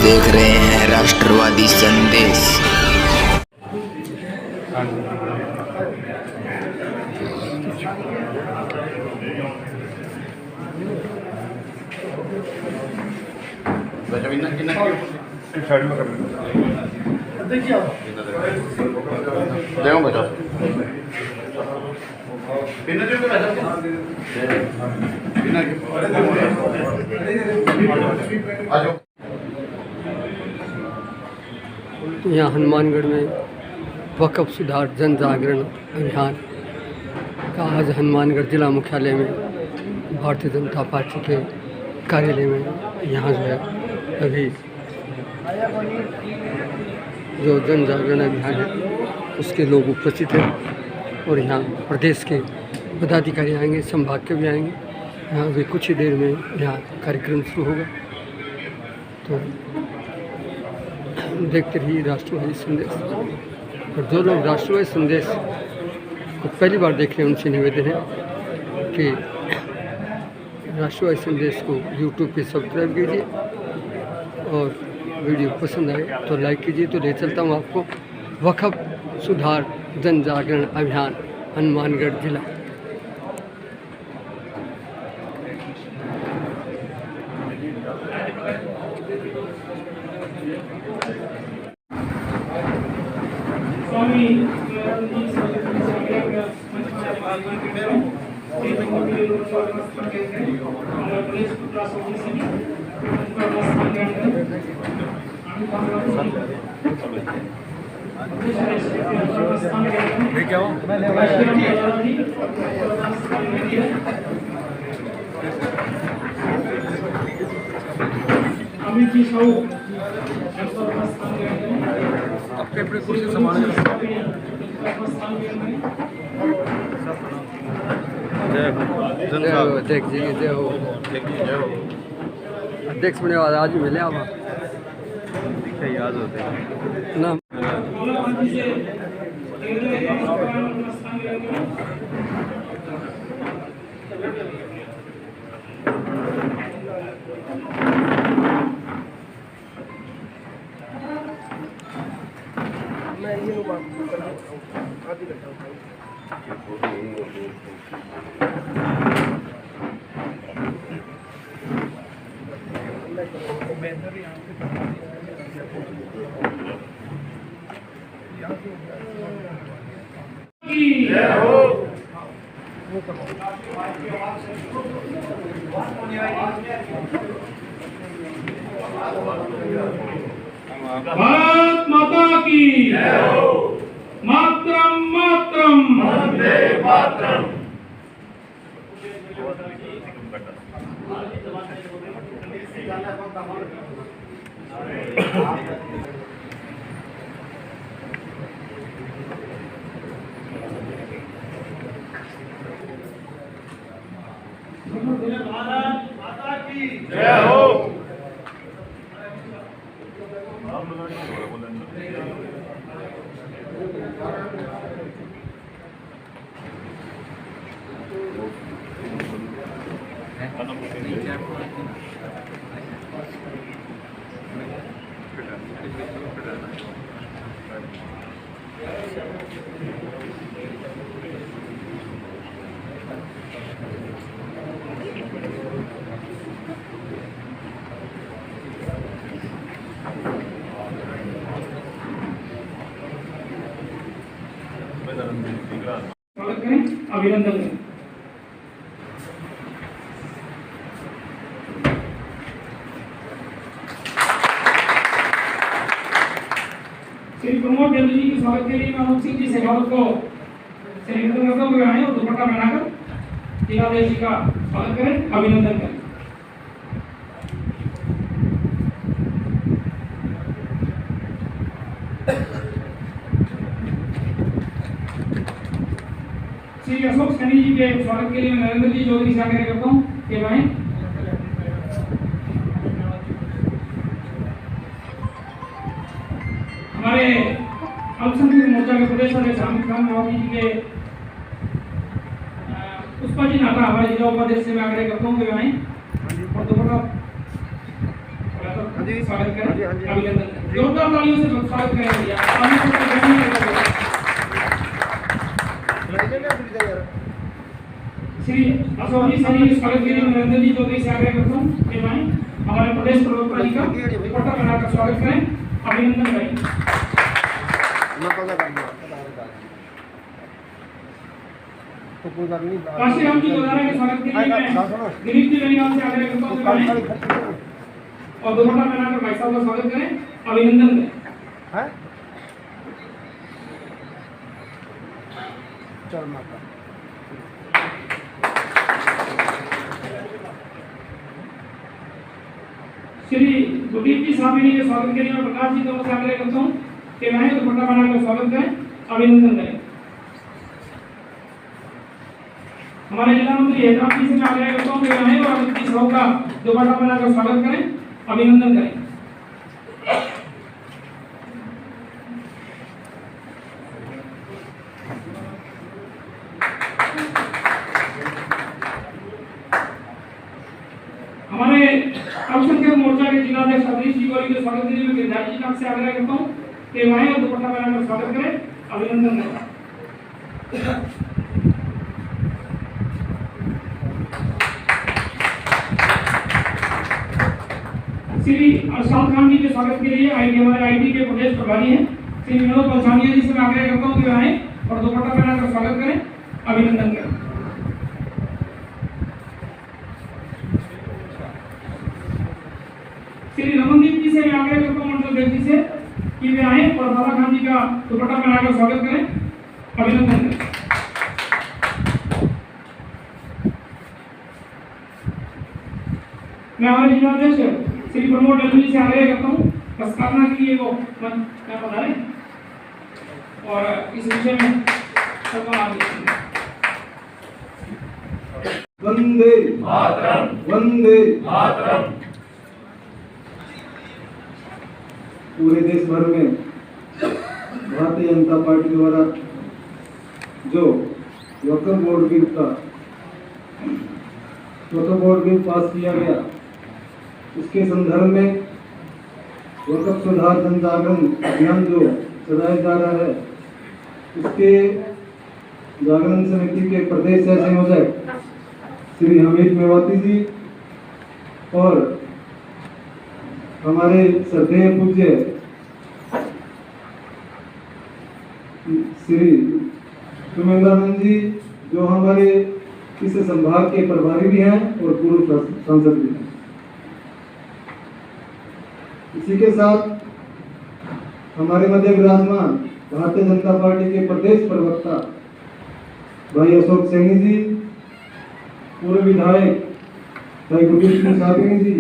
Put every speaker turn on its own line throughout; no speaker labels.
देख रहे हैं राष्ट्रवादी संदेश।
यहाँ हनुमानगढ़ में वक़्फ़ सुधार जन जागरण अभियान का आज हनुमानगढ़ जिला मुख्यालय में भारतीय जनता पार्टी के कार्यालय में यहाँ जो है अभी जो जन जागरण अभियान है उसके लोग उपस्थित हैं और यहाँ प्रदेश के पदाधिकारी आएंगे, संभाग के भी आएंगे। यहाँ अभी कुछ ही देर में यहाँ कार्यक्रम शुरू होगा। तो देखते रहिए राष्ट्रवादी संदेश। और जो लोग राष्ट्रवादी संदेश को पहली बार देख रहे हैं उनसे निवेदन है कि राष्ट्रवादी संदेश को यूट्यूब पे सब्सक्राइब कीजिए और वीडियो पसंद आए तो लाइक कीजिए। तो ले चलता हूँ आपको वक़्फ़ सुधार जन जागरण अभियान हनुमानगढ़ जिला।
अपने कुर्सी संभाल
देख जी जय हो अध्यक्ष बने वाला आज मिले आप
याद होते हैं
ना। मैं ये बात आधी करता हूँ।
भारत माता की जय हो। मातरम मातरम वंदे मातरम। भारत माता की जय हो। अभिनंदन करें। श्री प्रमोद देवी जी के स्वागत के लिए मैं अनूप सिंह जी शेखावत को सेनेटर करता हूँ आए और दुपट्टा पहनाकर जिलाधीश जी का स्वागत करें, अभिनंदन करें। श्री अशोक सैनी जी के स्वागत के लिए मैं नरेंद्र जी चौधरी से आग्रह करता हूँ कि भाई हमारे अल्पसंख्यक मोर्चा के प्रदेश अध्यक्ष आमिर खान रावत जी के पुष्पा जी नाटा हमारे जिला उपाध्यक्ष से मैं आग्रह करता हूँ कि भाई और दोबारा स्वागत करें, अभिनंदन करें। जोरदार तालियों से स्वागत करें भैया। श्री अशोक जी सभी स्वागत के लिए नरेंद्र जी चौधरी से आग्रह करता हूँ कि मैं हमारे प्रदेश प्रवक्ता जी का दुपट्टा बनाकर स्वागत करें, अभिनंदन करें। काशी राम जी गोदारा के स्वागत के लिए मैं दिलीप जी बेनीवाल से आग्रह करता हूँ कि आएं और दुपट्टा पहनाकर भाई साहब का स्वागत करें, अभिनंदन करें।
चल माता
श्री गुरदीप जी साहब के स्वागत के लिए मैं प्रकाश जी दोनों से आग्रह करता हूँ कि मैं दुपट्टा बनाकर स्वागत करें, अभिनंदन करें। हमारे जिला मंत्री हैदराबाद जी से मैं आग्रह करता हूँ कि मैं और अमित साहब का दुपट्टा बनाकर स्वागत करें, अभिनंदन करें। हमारे अल्पसंख्यक मोर्चा के जिलाध्यक्ष सतीश जी गौरी के स्वागत के लिए मैं गिरधारी जी नाम से आग्रह करता हूँ कि वहीं और दुपट्टा बनाकर स्वागत करें, अभिनंदन करें। श्री अरशद खान जी के स्वागत के लिए हमारे आईटी के प्रदेश प्रभारी हैं श्री विनोद पंचानिया जी से मैं आग्रह करता हूँ कि वहीं और दुपट्टा बनाकर स्वागत करें, अभिनंदन करें। श्री रमनदीप जी से मैं आग्रह करता हूँ मंडल अध्यक्ष जी से कि वे आए और बाबा खान जी का दुपट्टा बनाकर स्वागत करें, अभिनंदन करें। मैं हमारे जिलाध्यक्ष श्री प्रमोद डल्लू जी से आग्रह करता हूँ प्रस्तावना के लिए वो क्या बता रहे और इस विषय में सबका आगे
वंदे मातरम, वंदे
मातरम।
पूरे देश भर में भारतीय जनता पार्टी द्वारा जो वक्फ बोर्ड बिल पास किया गया, उसके संदर्भ में वक्फ सुधार जन जागरण अभियान जो चलाया जा रहा है, उसके जागरण समिति के प्रदेश सह संयोजक श्री हमीद मेवाती जी और हमारे श्रद्धेय पूज्य श्री सुमेंद्रानंद जी जो हमारे इस संभाग के प्रभारी भी हैं और पूर्व सांसद भी हैं। इसी के साथ हमारे मध्य विराजमान भारतीय जनता पार्टी के प्रदेश प्रवक्ता भाई अशोक सैनी जी, पूर्व विधायक भाई गुरदीप सिंह साबिनी जी,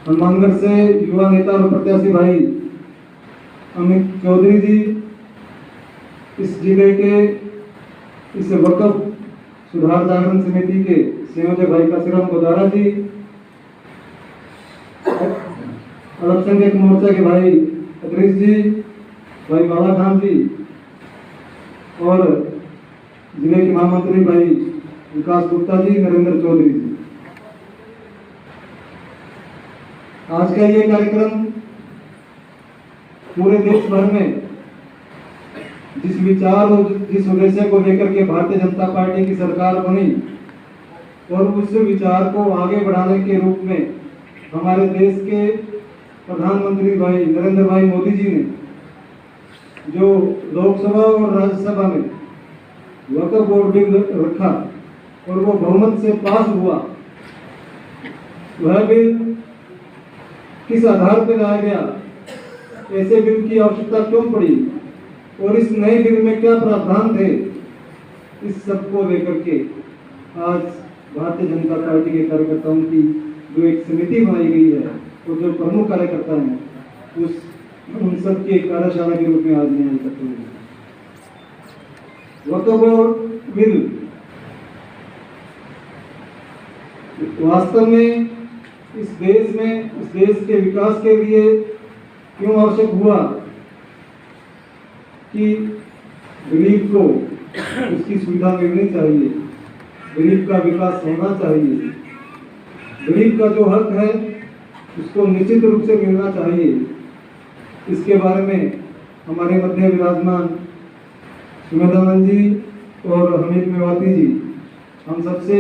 हनुमानगढ़ से युवा नेता और प्रत्याशी भाई अमित चौधरी जी, इस जिले के इस वक्फ सुधार जागरण समिति के संयोजक भाई काशीराम गोदारा जी, अल्पसंख्यक मोर्चा के भाई अदरीश जी, भाई बाला खान जी और जिले के महामंत्री भाई विकास गुप्ता जी, नरेंद्र चौधरी जी। आज का ये कार्यक्रम पूरे देश भर में जिस विचार और जिस उद्देश्य को लेकर के भारतीय जनता पार्टी की सरकार बनी और उस विचार को आगे बढ़ाने के रूप में हमारे देश के प्रधानमंत्री भाई नरेंद्र भाई मोदी जी ने जो लोकसभा और राज्यसभा में वक्फ बोर्ड बिल रखा और वो बहुमत से पास हुआ, वह बिल किस आधार पर लाया गया, ऐसे बिल की आवश्यकता क्यों पड़ी और इस नए बिल में क्या प्रावधान थे, इस सब को लेकर के आज भारतीय जनता पार्टी के कार्यकर्ताओं की जो एक समिति बनाई गई है और जो प्रमुख कार्यकर्ता हैं उन सब के कार्यशाला के रूप में आज यहाँ एकत्र हुए। वक्फ बोर्ड बिल वास्तव में इस देश के विकास के लिए क्यों आवश्यक हुआ कि गरीब को उसकी सुविधा मिलनी चाहिए, गरीब का विकास होना चाहिए, गरीब का जो हक है उसको निश्चित रूप से मिलना चाहिए। इसके बारे में हमारे मध्य विराजमान सुमेधानंद जी और हमीद मेवाती जी हम सबसे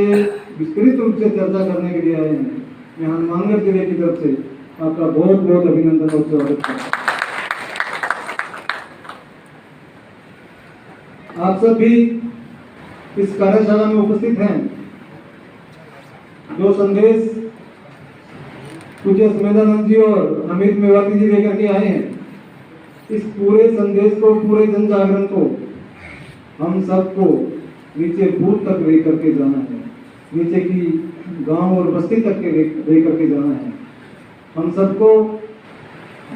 विस्तृत रूप से चर्चा करने के लिए आए हैं। मैं हनुमानगढ़ जिले की तरफ से आपका बहुत बहुत अभिनंदन और स्वागत करता हूँ। आप सब भी इस कार्यशाला में उपस्थित हैं। जो संदेश पूज्य सुमेधानंद जी और हमीद मेवाती जी लेकर के आए हैं, इस पूरे संदेश को, पूरे जन जागरण को हम सबको नीचे बूथ तक लेकर के जाना है, नीचे की गांव और बस्ती तक के लेकर के जाना है। हम सबको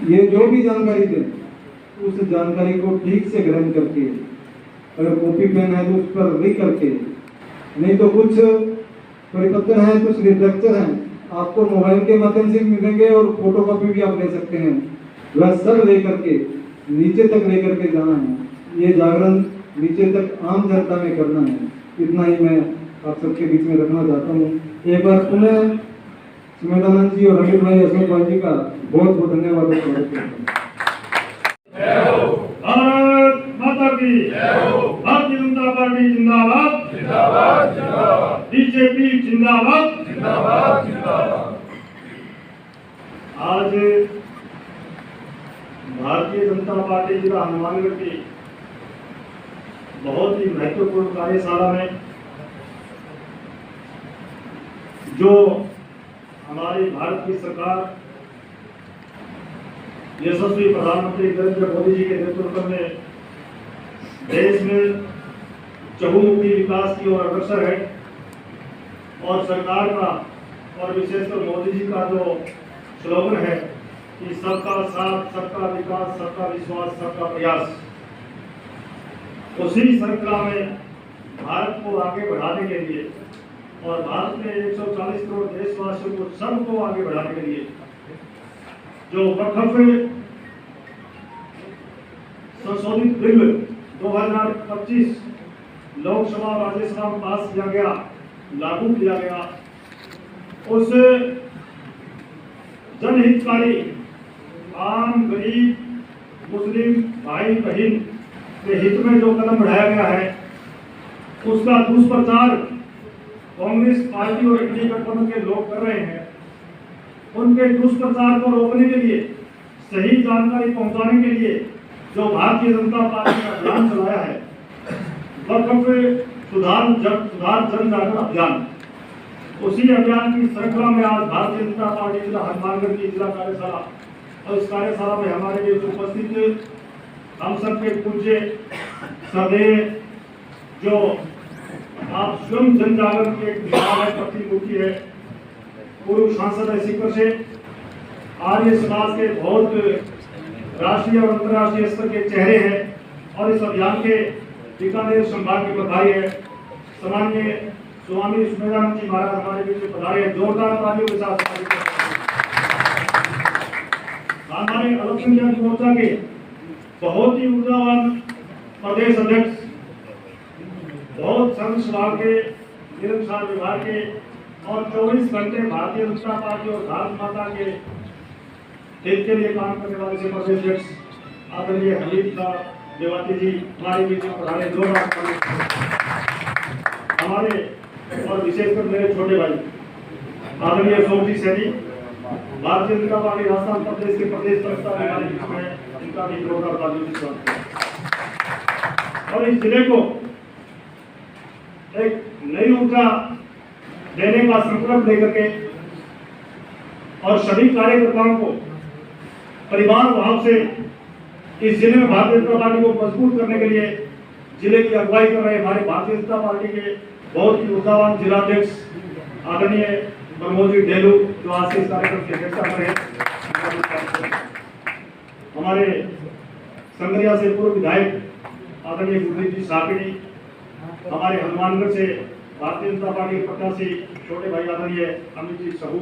ये जो भी जानकारी दें उस जानकारी को ठीक से ग्रहण करके, अगर कॉपी पेन है तो उस पर लिख करके, नहीं तो कुछ परिपत्र हैं, कुछ लिटरेचर हैं, आपको मोबाइल के माध्यम से मिलेंगे और फोटो कॉपी भी आप ले सकते हैं। वह सब लेकर के नीचे तक लेकर के जाना है। ये जागरण नीचे तक आम जनता में करना है। इतना ही मैं आप सबके बीच में रखना चाहता हूँ। एक बार पुनः सुमेधानंद जी और हमीद भाई, अशोक भाई जी का बहुत बहुत धन्यवाद और स्वागत करता हूँ।
भारत माता की भारतीय जनता पार्टी जिंदाबाद, जिंदाबाद, जिंदाबाद, बीजेपी जिंदाबाद, जिंदाबाद, जिंदाबाद। आज भारतीय जनता पार्टी जिला हनुमानगढ़ की बहुत ही महत्वपूर्ण कार्यशाला में जो हमारी भारत की सरकार यशस्वी प्रधानमंत्री नरेंद्र मोदी जी के नेतृत्व में देश में चहुमुखी विकास की ओर अग्रसर है, और सरकार का और विशेषकर मोदी जी का जो स्लोगन है कि सबका साथ, सबका विकास, सबका विश्वास, सबका प्रयास, उसी श्रृंखला में भारत को आगे बढ़ाने के लिए और भारत में 140 करोड़ देशवासियों को सबको आगे बढ़ाने के लिए जो वक्फ संशोधित बिल 2025 लोकसभा और राज्यसभा में पास किया गया, लागू किया गया, उस जनहितकारी आम गरीब मुस्लिम भाई बहन के हित में जो कदम बढ़ाया गया है, उसका दुष्प्रचार कांग्रेस पार्टी और इंडिया गठबंधन के लोग कर रहे हैं। उनके दुष्प्रचार को रोकने के लिए, सही जानकारी पहुंचाने के लिए जो भारतीय जनता पार्टी ने अभियान चलाया है, वक्फ सुधार जन जागरण अभियान, उसी अभियान की श्रृंखला में आज भारतीय जनता पार्टी जिला हनुमानगढ़ की जिला कार्यशाला, और इस कार्यशाला में हमारे लिए उपस्थित हम सबके पूज्य सदैव जो आप स्वयं जन जागरण के एक प्रतिनिधि है, पूर्व सांसद है सीकर से, आर्य समाज के बहुत राष्ट्रीय और अंतर्राष्ट्रीय स्तर के चेहरे हैं, और इस अभियान के बीकानेर संभाग के प्रभारी है सम्माननीय स्वामी सुमेधानंद जी महाराज हमारे बीच में पधारे हैं। जोरदार तालियों के साथ हमारे अल्पसंख्यक मोर्चा के बहुत ही ऊर्जावान प्रदेश अध्यक्ष, बहुत सरल स्वभाव के, निरंकुश व्यवहार के, और 24 घंटे भारतीय जनता पार्टी और भारत माता के हित के लिए काम करने वाले से प्रदेश अध्यक्ष आदरणीय हमीद मेवाती जी हमारे बीच में पधारे। हमारे और विशेषकर मेरे छोटे भाई आदरणीय अशोक जी सैनी, भारतीय जनता पार्टी राजस्थान प्रदेश के प्रदेश प्रवक्ता हमारे बीच में, इनका भी जोरदार तालियों से स्वागत है। और इस जिले को एक नई ऊर्जा देने का संकल्प लेकर के और सभी कार्यकर्ताओं को परिवार भाव से इस जिले में भारतीय जनता पार्टी को मजबूत करने के लिए जिले की अगुवाई कर रहे हमारे भारतीय जनता पार्टी के बहुत ही ऊर्जावान जिलाध्यक्ष आदरणीय प्रमोद जी ढेलू, जो आज से इस कार्यक्रम की अध्यक्षता कर रहे हैं, हमारे संगरिया से पूर्व विधायक आदरणीय गुरदीप जी साकड़ी, हमारे हनुमानगढ़ से भारतीय जनता पार्टी के प्रत्याशी छोटे भाई आदरणीय अमित जी सहू,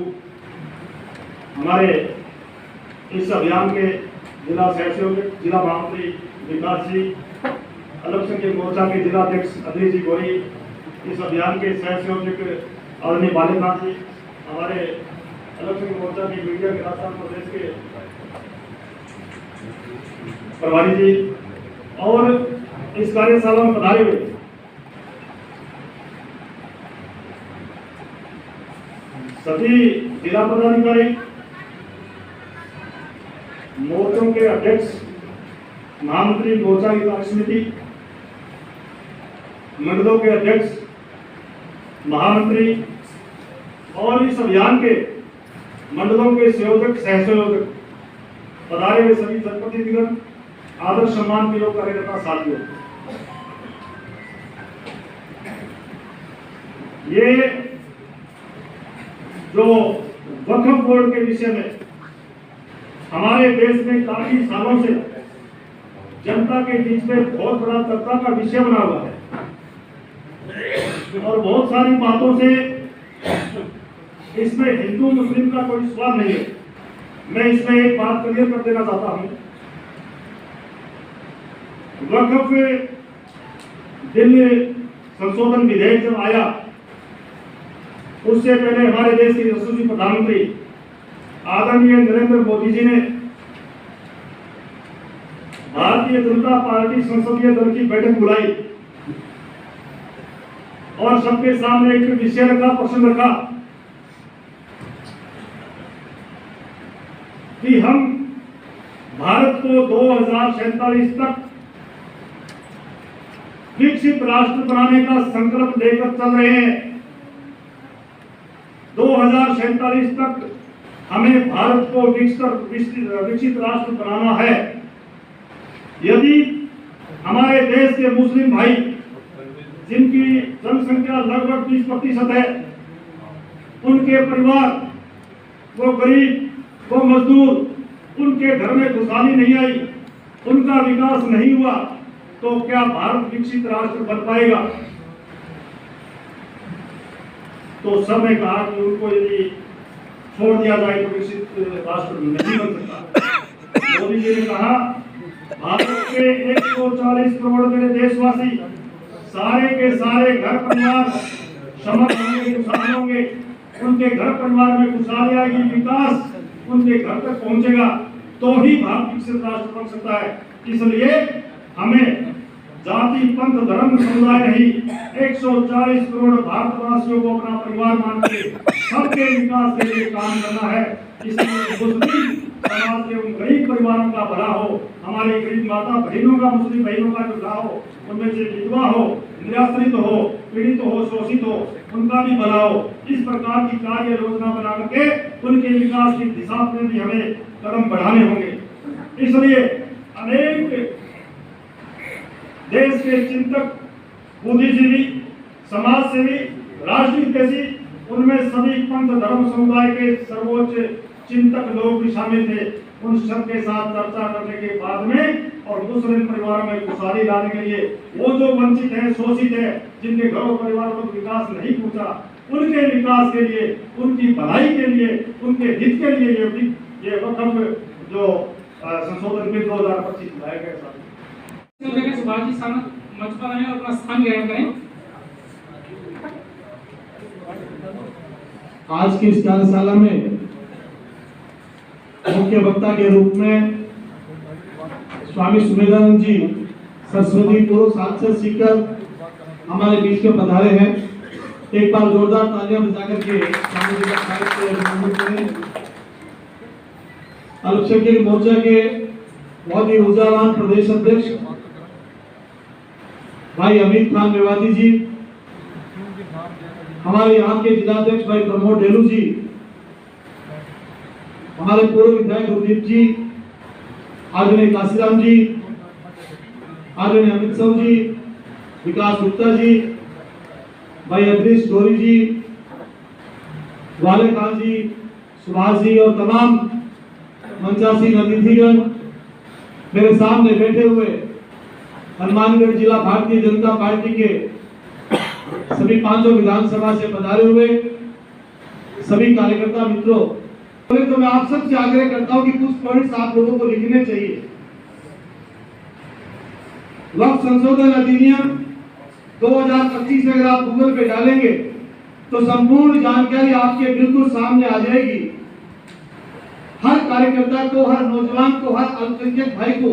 हमारे इस अभियान के जिला सहयोग जिला महामंत्री विकास जी, अल्पसंख्यक मोर्चा के जिला अध्यक्ष अधीर जी गोरी, इस अभियान के सह संयोजक आदरणीय बालिका जी, हमारे अल्पसंख्यक मोर्चा की मीडिया के राजस्थान प्रदेश के प्रभारी जी और इस कार्यशाला में पधारे हुए सभी जिला पदाधिकारी, मोर्चों के अध्यक्ष, महामंत्री मोर्चा की कार्य समिति, मंडलों के अध्यक्ष, महामंत्री और इस अभियान के मंडलों के संयोजक, सहसंयोजक, पधारे हुए सभी जनप्रतिनिधिगण, आदर सम्मान के लोग, कार्यकर्ता साथियों, ये जो वक्फ बोर्ड के विषय में हमारे देश में काफी सालों से जनता के बीच में बहुत बड़ा चर्चा का विषय बना हुआ है और बहुत सारी बातों से इसमें हिंदू मुस्लिम का कोई सवाल नहीं है। मैं इसमें एक बात क्लियर कर देना चाहता हूं, वक्फ बिल संशोधन विधेयक जब आया उससे पहले हमारे देश के यशस्वी प्रधानमंत्री आदरणीय नरेंद्र मोदी जी ने भारतीय जनता पार्टी संसदीय दल की बैठक बुलाई और सबके सामने एक विषय रखा, प्रश्न रखा कि हम भारत को 2047 तक विकसित राष्ट्र बनाने का संकल्प लेकर चल रहे हैं। 2047 तक हमें भारत को विकसित राष्ट्र बनाना है। यदि हमारे देश के मुस्लिम भाई, जिनकी जनसंख्या लगभग 20% है, उनके परिवार, वो गरीब, वो मजदूर, उनके घर में खुशहाली नहीं आई, उनका विकास नहीं हुआ, तो क्या भारत विकसित राष्ट्र बन पाएगा? तो सब ने कहा कि उनको यदि छोड़ दिया जाए तो विकसित राष्ट्र नहीं बन सकता। मोदी जी ने कहा भारत के 140 करोड़ मेरे देशवासी सारे के सारे घर परिवार समृद्ध होंगे, खुशहाल होंगे, उनके घर परिवार में खुशहाली आएगी, विकास उनके घर तक पहुंचेगा, तो ही भारत विकसित राष्ट्र बन सकता है। इसलिए हमें जाति, पंथ, धर्म, समुदाय नहीं, 140 करोड़ भारतवासियों को अपना परिवार मान के सबके विकास के लिए काम करना है। इसलिए मुस्लिम समाज के उन गरीब परिवारों का भला हो, हमारी गरीब माता बहनों का, मुस्लिम बहनों का जो भला हो, उनमें से विधवा हो, निराश्रित हो, पीड़ित हो, शोषित हो, उनका भी भला हो। इस प्रकार की कार्य योजना बना करके उनके विकास की दिशा में भी हमें कदम बढ़ाने होंगे। इसलिए अनेक देश के चिंतक, बुद्धिजीवी, समाज सेवी, राजनीतिज्ञ, उनमें सभी पंथ, धर्म, समुदाय के सर्वोच्च चिंतक लोग भी शामिल थे। उन सब के साथ चर्चा करने के बाद में और मुस्लिम परिवारों में खुशहाली लाने के लिए वो जो वंचित है, शोषित है, जिनके घरों परिवारों को विकास नहीं पहुंचा, उनके विकास के लिए, उनकी भलाई के लिए, उनके हित के लिए ये वक्फ जो संशोधन बिल 2025 लाया गया।
सुभाष जी मंच पर आए और अपना स्थान ग्रहण करें।
आज की इस कार्यशाला में मुख्य वक्ता के रूप में स्वामी सुमेधानंद जी सरस्वती पूर्व सांसद सीकर हमारे बीच में पधारे हैं। एक बार जोरदार तालियां बजाकर के स्वामी जी का स्वागत करें। अल्पसंख्यक मोर्चा के बहुत ही ऊर्जावान प्रदेश अध्यक्ष भाई अमित खान मेवाती जी, हमारे यहाँ के जिलाध्यक्ष भाई प्रमोद डेलू जी, हमारे पूर्व विधायक गुरदीप जी, आदरणीय काशीराम जी, आदरणीय अमित साहू जी, विकास गुप्ता जी, भाई अदरीश डोरी जी, वाले खान जी, सुभाष जी और तमाम मंचासीन अतिथिगण, मेरे सामने बैठे हुए हनुमानगढ़ जिला भारतीय जनता पार्टी के सभी 5 विधानसभा से पधारे हुए सभी कार्यकर्ता मित्रों, तो मैं आप सबसे आग्रह करता हूं कि कुछ पॉइंट्स आप लोगों को लिखने चाहिए। वक्फ संशोधन अधिनियम 2025 अगर आप गूगल पे डालेंगे तो संपूर्ण जानकारी आपके बिल्कुल सामने आ जाएगी हर कार्यकर्ता को, हर नौजवान को, हर अल्पसंख्यक भाई को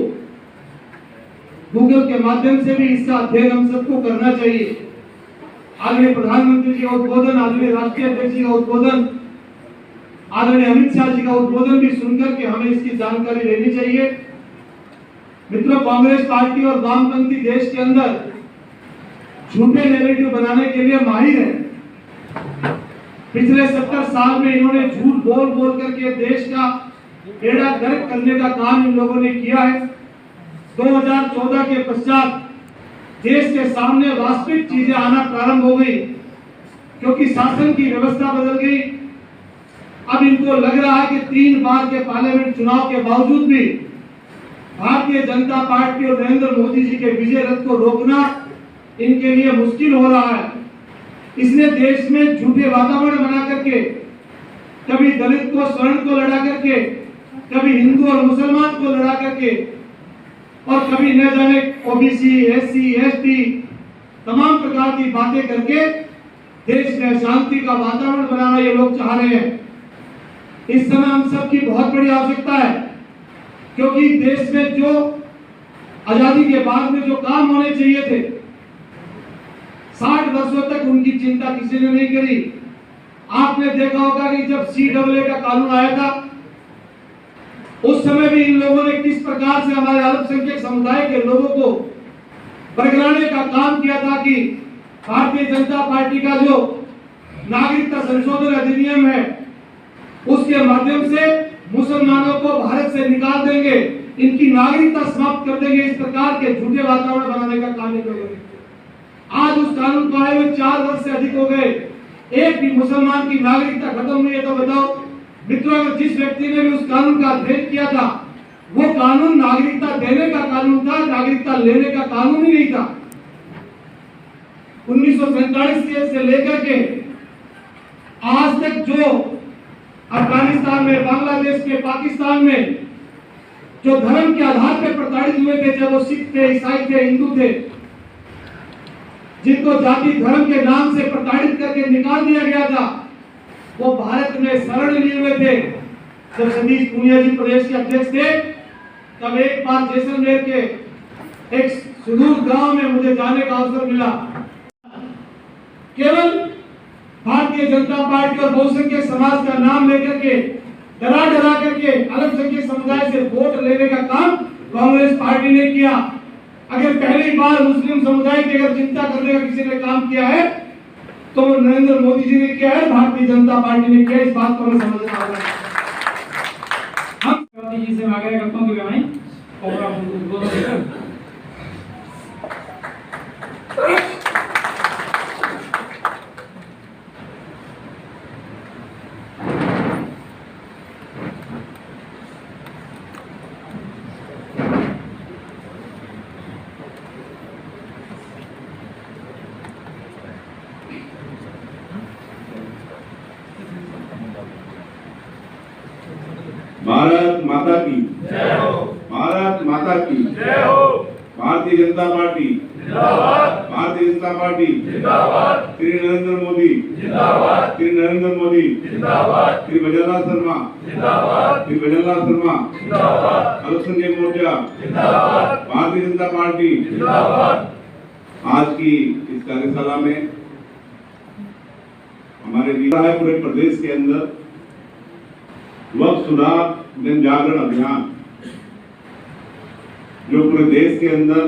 गूगल के माध्यम से भी इसका अध्ययन हम सबको करना चाहिए। आदरणीय प्रधानमंत्री जी का उद्बोधन, आदरणीय राष्ट्रीय अध्यक्ष जी का उद्बोधन, आदरणीय अमित शाह जी का उद्बोधन भी सुनकर के हमें इसकी जानकारी लेनी चाहिए। मित्रों, कांग्रेस पार्टी और वामपंथी देश के अंदर झूठे नैरेटिव बनाने के लिए माहिर है। पिछले 70 साल में इन्होंने झूठ बोल बोल करके देश का बेड़ा गर्क करने का काम इन लोगों ने किया है। 2014 के पश्चात देश के सामने वास्तविक चीजें आना प्रारंभ हो गई, क्योंकि शासन की व्यवस्था बदल गई। अब इनको लग रहा है कि 3 बार के पार्लियामेंट चुनाव के बावजूद भी भारतीय जनता पार्टी और नरेंद्र मोदी जी के विजय रथ को रोकना इनके लिए मुश्किल हो रहा है। इसने देश में झूठे वातावरण बना करके कभी दलित को, स्वर्ण को लड़ा करके, कभी हिंदू और मुसलमान को लड़ा करके, और कभी न जाने ओबीसी, एससी, एसटी तमाम प्रकार की बातें करके देश में शांति का वातावरण बनाना ये लोग चाह रहे हैं। इस समय हम सबकी बहुत बड़ी आवश्यकता है, क्योंकि देश में जो आजादी के बाद में जो काम होने चाहिए थे, 60 वर्षों तक उनकी चिंता किसी ने नहीं करी। आपने देखा होगा कि जब CAA का कानून आया था, उस समय भी इन लोगों ने किस प्रकार से हमारे अल्पसंख्यक समुदाय के लोगों को बरगलाने का काम किया था कि भारतीय जनता पार्टी का जो नागरिकता संशोधन अधिनियम है, उसके माध्यम से मुसलमानों को भारत से निकाल देंगे, इनकी नागरिकता समाप्त कर देंगे। इस प्रकार के झूठे वातावरण बनाने का काम इन लोगों ने किया। आज उस कानून को आए हुए 4 वर्ष से अधिक हो गए, एक भी मुसलमान की नागरिकता खत्म हुई है। तो बताओ मित्रों, अगर जिस व्यक्ति ने भी उस कानून का अध्ययन किया था, वो कानून नागरिकता देने का कानून था, नागरिकता लेने का कानून ही नहीं था। 1947 से लेकर के आज तक जो अफगानिस्तान में, बांग्लादेश में, पाकिस्तान में जो धर्म के आधार पर प्रताड़ित हुए थे, चाहे वो सिख थे, ईसाई थे, हिंदू थे, जिनको जाति धर्म के नाम से प्रताड़ित करके निकाल दिया गया था, वो भारत में शरण लिए हुए थे। जब सतीश पूनिया जी प्रदेश के अध्यक्ष थे, तब एक बार जैसलमेर के एक सुदूर गांव में मुझे जाने का अवसर मिला। केवल भारतीय जनता पार्टी और बहुसंख्यक समाज का नाम लेकर के डरा डरा करके अल्पसंख्यक समुदाय से वोट लेने का काम कांग्रेस पार्टी ने किया। अगर पहली बार मुस्लिम समुदाय की अगर चिंता करने का किसी ने काम किया है, तो वो नरेंद्र मोदी जी ने किया है, भारतीय जनता पार्टी ने किया। इस बात को हमें समझना होगा। हम मोदी जी से आग्रह करता हूं कि वे आएं और आप उनको देकर
भारत माता की जय हो। भारत माता की जय हो। भारतीय जनता पार्टी जिंदाबाद। भारतीय जनता पार्टी जिंदाबाद। श्री नरेंद्र मोदी जिंदाबाद। श्री नरेंद्र मोदी जिंदाबाद। श्री भजनलाल शर्मा जिंदाबाद। श्री भजनलाल शर्मा जिंदाबाद। अल्पसंख्यक मोर्चा जिंदाबाद। भारतीय जनता पार्टी जिंदाबाद। आज की इस कार्यशाला में हमारे पूरे प्रदेश के अंदर वक्फ सुधार जन जागरण अभियान, जो पूरे देश के अंदर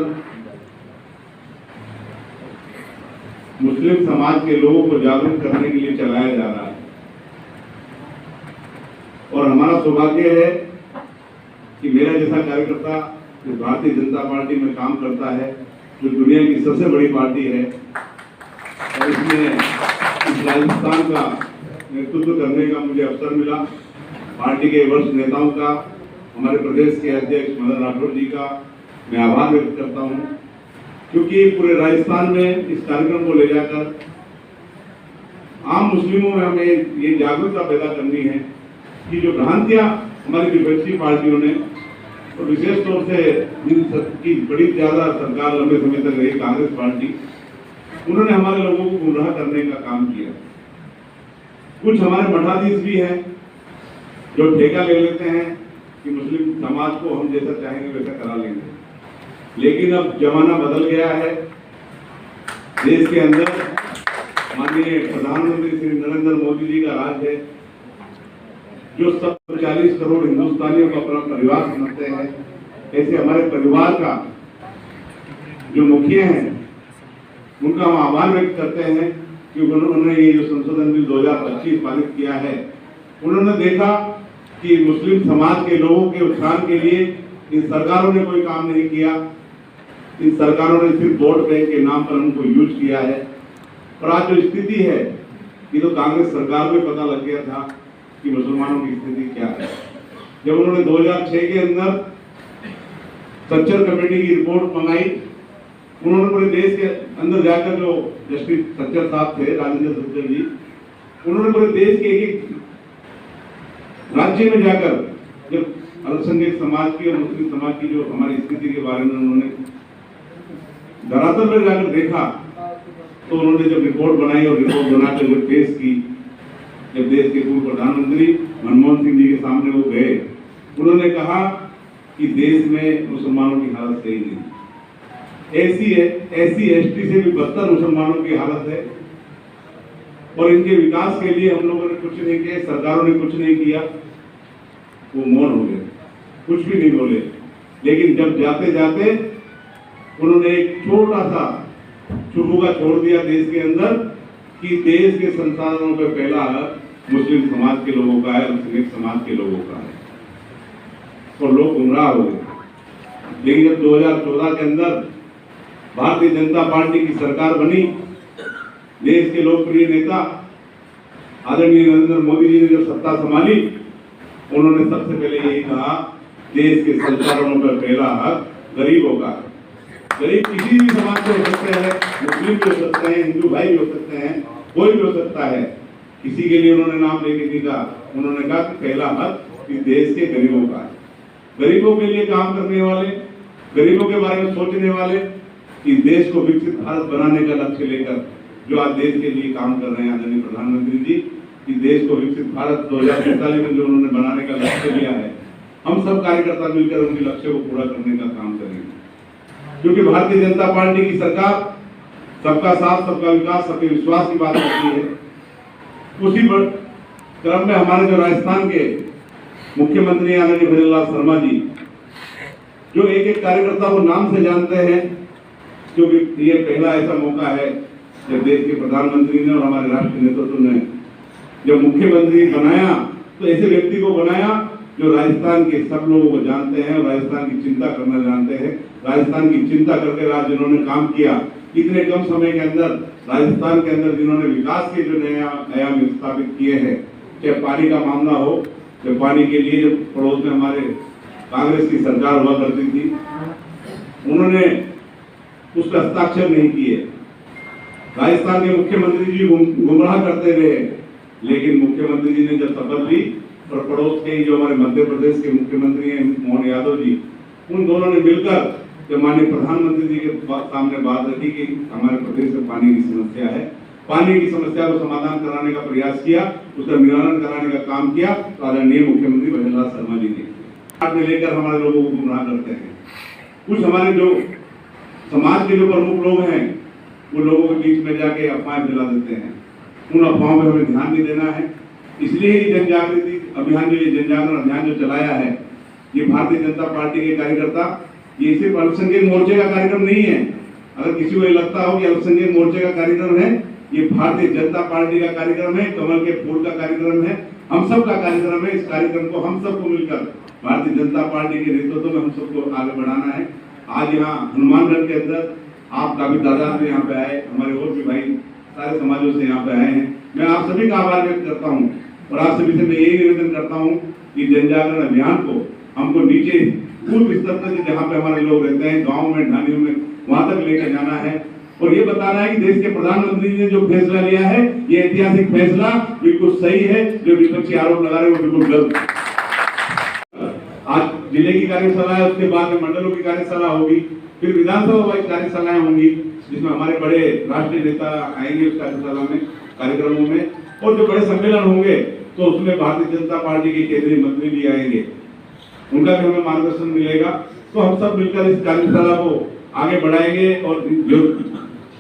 मुस्लिम समाज के लोगों को जागरूक करने के लिए चलाया जा रहा है। और हमारा सौभाग्य है कि मेरा जैसा कार्यकर्ता जो भारतीय जनता पार्टी में काम करता है, जो दुनिया की सबसे बड़ी पार्टी है, और इसमें इस राजस्थान का नेतृत्व करने का मुझे अवसर मिला। पार्टी के वरिष्ठ नेताओं का, हमारे प्रदेश के अध्यक्ष मदन राठौर जी का मैं आभार व्यक्त करता हूं, क्योंकि पूरे राजस्थान में इस कार्यक्रम को ले जाकर आम मुस्लिमों में हमें ये जागरूकता पैदा करनी है कि जो भ्रांतियां हमारी विपक्षी पार्टियों ने, और विशेष तौर से जिनकी बड़ी ज्यादा सरकार लंबे समय तक रही कांग्रेस पार्टी, उन्होंने हमारे लोगों को गुमराह करने का काम किया। कुछ हमारे मठाधीश भी हैं जो ठेका ले लेते हैं कि मुस्लिम समाज को हम जैसा चाहेंगे वैसा करा लेंगे, लेकिन अब जमाना बदल गया है। देश के अंदर माननीय प्रधानमंत्री श्री नरेंद्र मोदी जी का राज है, जो सब 40 करोड़ हिंदुस्तानियों को अपना परिवार समझते हैं। ऐसे हमारे परिवार का जो मुखिया हैं उनका हम आभार व्यक्त करते हैं कि उन्होंने ये जो संशोधन बिल 2025 पारित किया है, उन्होंने देखा कि मुस्लिम समाज के लोगों के उत्थान के लिए इन सरकारों ने कोई काम नहीं किया। इन सरकारों ने सिर्फ वोट बैंक के नाम पर उनको यूज किया है। और आज जो स्थिति है, ये तो कांग्रेस सरकार को पता लग गया था कि मुसलमानों की स्थिति क्या है। जब उन्होंने 2006 के अंदर सच्चर कमेटी की रिपोर्ट मंगाई, उन्होंने पूरे देश के अंदर जाकर, जो जस्टिस सच्चर साहब थे, राजेंद्र सच्चर जी, उन्होंने पूरे देश के एक राज्य में जाकर जब अल्पसंख्यक समाज की और मुस्लिम समाज की जो हमारी स्थिति के बारे में उन्होंने धरातल पर जाकर देखा, तो उन्होंने जब रिपोर्ट बनाई और रिपोर्ट बनाकर जब पेश की, जब देश के पूर्व प्रधानमंत्री मनमोहन सिंह जी के सामने वो गए, उन्होंने कहा कि देश में मुसलमानों की हालत सही नहीं, एससी एसटी से भी बदतर मुसलमानों की हालत है, और इनके विकास के लिए हम लोगों ने कुछ नहीं किया, सरकारों ने कुछ नहीं किया। वो मौन हो गए, कुछ भी नहीं बोले। लेकिन जब जाते जाते उन्होंने एक छोटा सा चुभुआ छोड़ दिया देश के अंदर कि देश के संसाधनों पर पहला हक मुस्लिम समाज के लोगों का है, मुस्लिम समाज के लोगों का है, और लोग गुमराह हो गए। लेकिन जब 2014 के अंदर भारतीय जनता पार्टी की सरकार बनी, देश के लोकप्रिय नेता आदरणीय नरेंद्र मोदी जी ने जब सत्ता संभाली, उन्होंने सबसे पहले यही कहा, देश के संसाधनों पर पहला हक गरीबों का। गरीब किसी भी समाज से हो सकते हैं, मुस्लिम भी हो सकते हैं, हिंदू भाई भी हो सकते हैं, कोई भी हो सकता है। किसी के लिए उन्होंने नाम लेके नहीं कहा, उन्होंने कहा कि पहला हक इस देश के गरीबों का है। गरीबों के लिए काम करने वाले, गरीबों के बारे में सोचने वाले, इस देश को विकसित भारत बनाने का लक्ष्य लेकर जो आज देश के लिए काम कर रहे हैं आदरणीय प्रधानमंत्री जी, इस देश को विकसित भारत 2047 में जो उन्होंने बनाने का लक्ष्य लिया है, हम सब कार्यकर्ता मिलकर उनके लक्ष्य को पूरा करने का काम करेंगे। क्योंकि भारतीय जनता पार्टी की सरकार सबका साथ, सबका विकास, सबके विश्वास की बात करती है। उसी क्रम में हमारे जो राजस्थान के मुख्यमंत्री आदरणीय भजनलाल शर्मा जी, जो एक एक कार्यकर्ता को नाम से जानते हैं, क्योंकि ये पहला ऐसा मौका है जब देश के प्रधानमंत्री ने और हमारे राष्ट्रीय नेतृत्व ने जब मुख्यमंत्री बनाया, तो ऐसे व्यक्ति को बनाया जो राजस्थान के सब लोगों को जानते हैं और राजस्थान की चिंता करना जानते हैं। राजस्थान की चिंता करके आज जिन्होंने काम किया, इतने कम समय के अंदर राजस्थान के अंदर जिन्होंने विकास के जो नए आयाम स्थापित किए हैं, चाहे पानी का मामला हो, चाहे पानी के लिए जो पड़ोस में हमारे कांग्रेस की सरकार हुआ करती थी, उन्होंने उस पर हस्ताक्षर नहीं किए। राजस्थान के मुख्यमंत्री जी गुमराह करते रहे, लेकिन मुख्यमंत्री जी ने जब शपथ ली, और पड़ोस के जो हमारे मध्य प्रदेश के मुख्यमंत्री हैं मोहन यादव जी, उन दोनों ने मिलकर जब माननीय प्रधानमंत्री जी के सामने बात रखी कि हमारे प्रदेश में पानी की समस्या है, पानी की समस्या को समाधान कराने का प्रयास किया, उसका निवारण कराने का काम किया, तो आदरणीय मुख्यमंत्री भजनलाल शर्मा जी ने हाथ में लेकर हमारे लोगों को गुमराह करते हैं। कुछ हमारे जो समाज के जो प्रमुख लोग हैं, वो लोगों के बीच में जाके अफवाहें फैला देते हैं। उन अफवाहों पर हमें ध्यान नहीं देना है। इसलिए ही जन जागृति अभियान, जो ये जन जागरण अभियान जो चलाया है, ये भारतीय जनता पार्टी के कार्यकर्ता, ये सिर्फ अल्पसंख्यक मोर्चे का कार्यक्रम नहीं है। अगर किसी को ये लगता हो कि अल्पसंख्यक मोर्चे का कार्यक्रम है, ये भारतीय जनता पार्टी का कार्यक्रम है, कमल के फूल का कार्यक्रम है, हम सब का कार्यक्रम है। इस कार्यक्रम को हम सबको मिलकर भारतीय जनता पार्टी के नेतृत्व में हम सबको आगे बढ़ाना है। आज यहाँ हनुमानगढ़ के अंदर आप काफी तादाद में यहाँ पे आए, हमारे और भी भाई सारे समाजों से यहाँ पे आए हैं। मैं आप सभी का आभार व्यक्त करता हूँ और आप सभी से मैं यही निवेदन करता हूँ कि जन जागरण अभियान को हमको नीचे पूर्व स्तर तक, जहाँ पे हमारे लोग रहते हैं, गाँव में, ढानियों में, वहां तक लेकर जाना है और ये बताना है कि देश के प्रधानमंत्री ने जो फैसला लिया है, ये ऐतिहासिक फैसला बिल्कुल सही है। जो विपक्षी आरोप लगा रहे हैं वो बिल्कुल गलत। आज जिले की कार्यशाला है, उसके बाद में मंडलों की कार्यशाला होगी, फिर विधानसभा वाइज कार्यशालाएं होंगी, जिसमें हमारे बड़े राष्ट्रीय नेता आएंगे उस कार्यशाला में, कार्यक्रमों में, और जो बड़े सम्मेलन होंगे तो उसमें भारतीय जनता पार्टी के केंद्रीय मंत्री भी आएंगे, उनका भी हमें मार्गदर्शन मिलेगा। तो हम सब मिलकर इस कार्यशाला को आगे बढ़ाएंगे और जो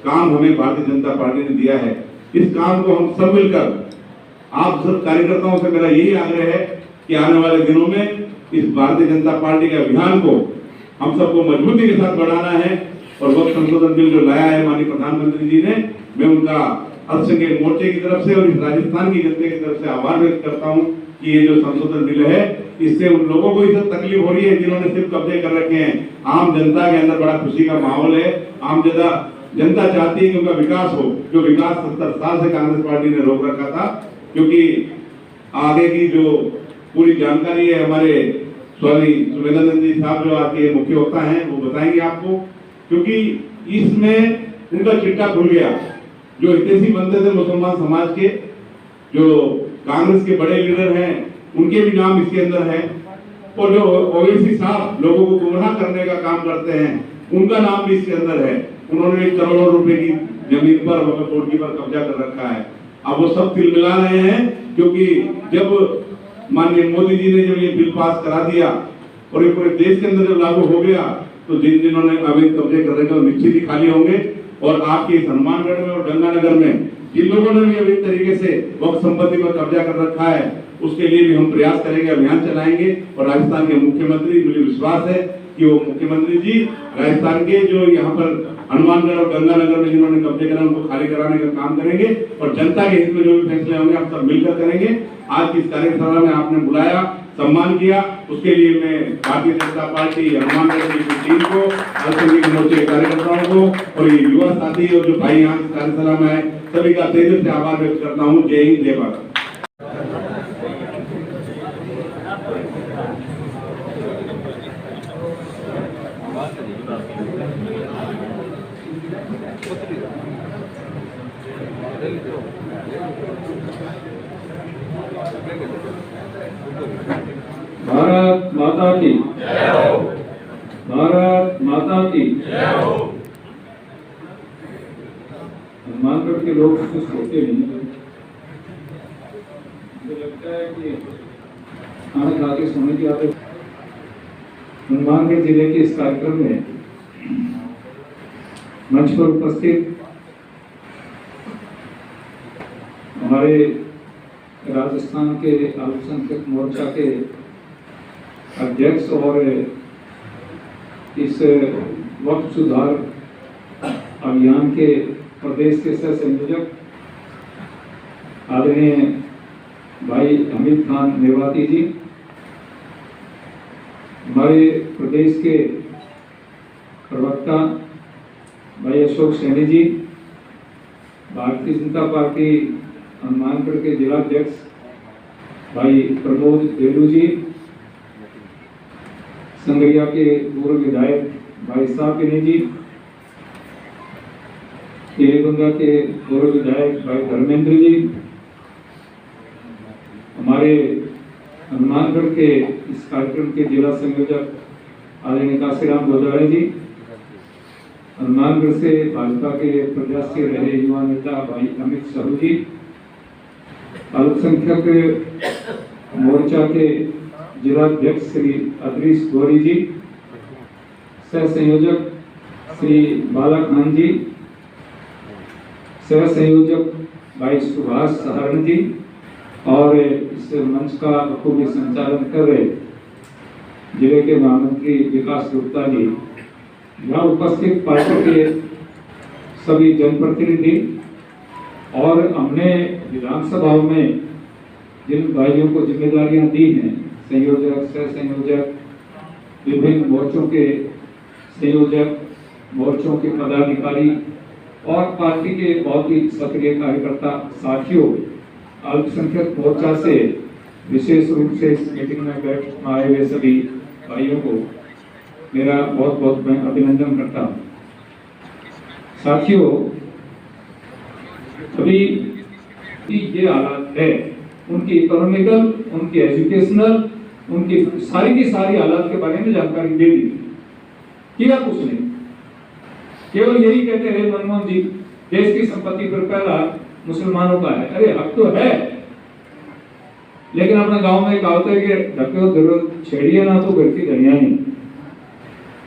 काम हमें भारतीय जनता पार्टी ने दिया है, इस काम को हम सब मिलकर, आप सब कार्यकर्ताओं से मेरा यही आग्रह है कि आने वाले दिनों में इस भारतीय जनता पार्टी के अभियान को हम सबको मजबूती के साथ बढ़ाना है। और वक्त संशोधन बिल जो लाया है माननीय प्रधानमंत्री जी ने, मैं उनका अल्पसंख्यक मोर्चे की तरफ से और इस राजस्थान की जनता की तरफ से आभार व्यक्त करता हूं कि ये जो संशोधन बिल है, इससे उन लोगों को इस तकलीफ हो रही है जिन्होंने सिर्फ कब्जे कर रखे हैं। आम जनता के अंदर बड़ा खुशी का माहौल है। आम जनता चाहती है कि उनका विकास हो, जो विकास 70 साल से कांग्रेस पार्टी ने रोक रखा था। क्योंकि आगे की जो पूरी जानकारी है हमारे स्वामी सुमेधानंद जी साहब जो आपके मुख्य वक्ता हैं वो बताएंगे आपको, क्योंकि इसमें उनका चिट्ठा खुल गया। जो हितैषी बनते थे मुसलमान समाज के, जो कांग्रेस के बड़े लीडर हैं, उनके भी नाम इसके अंदर है, और जो ओवैसी साहब लोगों को गुमराह करने का काम करते हैं, उनका नाम भी इसके अंदर है। उन्होंने करोड़ों रुपए की जमीन पर कोटकी पर कब्जा कर रखा है। अब वो सब तिलमिला रहे हैं, क्योंकि जब माननीय मोदी जी ने जब ये बिल पास करा दिया और ये पूरे देश के अंदर जब लागू हो गया, तो जिन्होंने अवैध कब्जे कर रखे हैं निश्चित ही खाली होंगे। और आपके हनुमानगढ़ में और गंगानगर में जिन लोगों ने भी अवैध तरीके से वक्त संपत्ति पर कब्जा कर रखा है, उसके लिए भी हम प्रयास करेंगे, अभियान चलाएंगे। और राजस्थान के मुख्यमंत्री, मुझे विश्वास है कि वो मुख्यमंत्री जी राजस्थान के जो यहाँ पर हनुमानगढ़ और गंगानगर में जिन्होंने कब्जे करा उनको खाली कराने का काम करेंगे, और जनता के हित में जो भी फैसले होंगे हम सब मिलकर करेंगे। आज की इस कार्यशाला में आपने बुलाया, सम्मान किया, उसके लिए मैं भारतीय जनता पार्टी हनुमानगढ़ की टीम को, अल्पसंख्यक मोर्चे के कार्यकर्ताओं को और ये युवा साथी और जो भाई यहाँ इस कार्यशाला में आए सभी का तहे दिल से आभार व्यक्त करता हूँ। जय हिंद, जय भारत।
भारत माता की जय हो। भारत माता की जय हो। हनुमानगढ़ के लोग कुछ सोचते नहीं, मुझे लगता है कि खाना खा के सोने की आदत। हनुमानगढ़ जिले के इस कार्यक्रम में मंच पर उपस्थित हमारे राजस्थान के अल्पसंख्यक मोर्चा के अध्यक्ष और इस वक्फ सुधार अभियान के प्रदेश के सह संयोजक आदरणीय भाई हमीद खान मेवाती जी, हमारे प्रदेश के प्रवक्ता भाई अशोक सैनी जी, भारतीय जनता पार्टी हनुमानगढ़ के जिलाध्यक्ष भाई प्रमोद देलू जी, संगरिया के पूर्व विधायक भाई साहब जी, केलेगंगा के पूर्व विधायक भाई धर्मेंद्र जी, हमारे हनुमानगढ़ के इस कार्यक्रम के जिला संयोजक आदरणीय काशीराम गोदारे जी, हनुमानगढ़ से भाजपा के प्रत्याशी रहे युवा नेता भाई अमित साहू जी, अल्पसंख्यक मोर्चा के जिलाध्यक्ष श्री अदरीश गौरी जी, सह संयोजक श्री बाला खान जी, सह संयोजक भाई सुभाष सहारण जी, और इस मंच का बखूबी संचालन कर रहे जिले के महामंत्री विकास गुप्ता जी, यहाँ उपस्थित पार्टी के सभी जनप्रतिनिधि, और हमने विधानसभा में जिन भाइयों को जिम्मेदारियां दी हैं, संयोजक, सह संयोजक, विभिन्न मोर्चों के संयोजक, मोर्चों के पदाधिकारी और पार्टी के बहुत ही सक्रिय कार्यकर्ता साथियों, अल्पसंख्यक मोर्चा से विशेष रूप से इस मीटिंग में आए हुए सभी भाइयों को मेरा बहुत बहुत मैं अभिनंदन करता हूँ। साथियों, अभी ये हालात है, उनकी इकोनॉमिकल, उनकी एजुकेशनल, उनकी सारी की सारी हालात के बारे में जानकारी दे दी, किया कुछ नहीं, केवल यही कहते रहे मनमोहन जी देश की संपत्ति पर पहला मुसलमानों का है। अरे हक तो है,
लेकिन अपने गांव में कहावत है कि ढक्के जरूर छेड़िए ना तो घर की धनिया नहीं।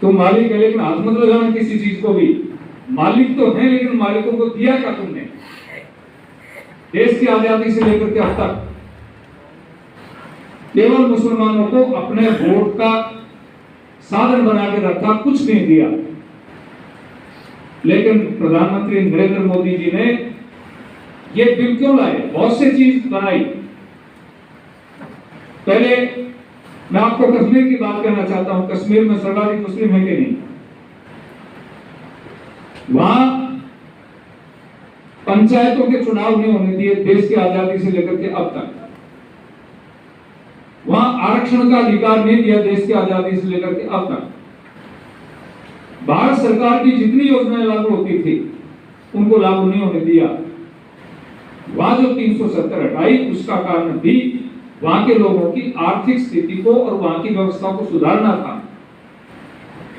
तुम मालिक है लेकिन हाथ मत लगाना किसी चीज को भी। मालिक तो है लेकिन मालिकों को दिया क्या तुमने? देश की आजादी से लेकर के अब तक केवल मुसलमानों को अपने वोट का साधन बना के रखा, कुछ नहीं दिया। लेकिन प्रधानमंत्री नरेंद्र मोदी जी ने ये बिल क्यों लाए? बहुत सी चीज बनाई। पहले मैं आपको कश्मीर की बात करना चाहता हूं। कश्मीर में सर्वाधिक मुस्लिम है कि नहीं? वहां पंचायतों के चुनाव नहीं होने दिए देश की आजादी से लेकर के अब तक। वहां आरक्षण का अधिकार नहीं दिया देश की आजादी से लेकर के अब तक। भारत सरकार की जितनी योजनाएं लागू होती थी उनको लागू नहीं होने दिया। वहां जो 370 हटाई उसका कारण भी वहां के लोगों की आर्थिक स्थिति को और वहां की व्यवस्था को सुधारना था।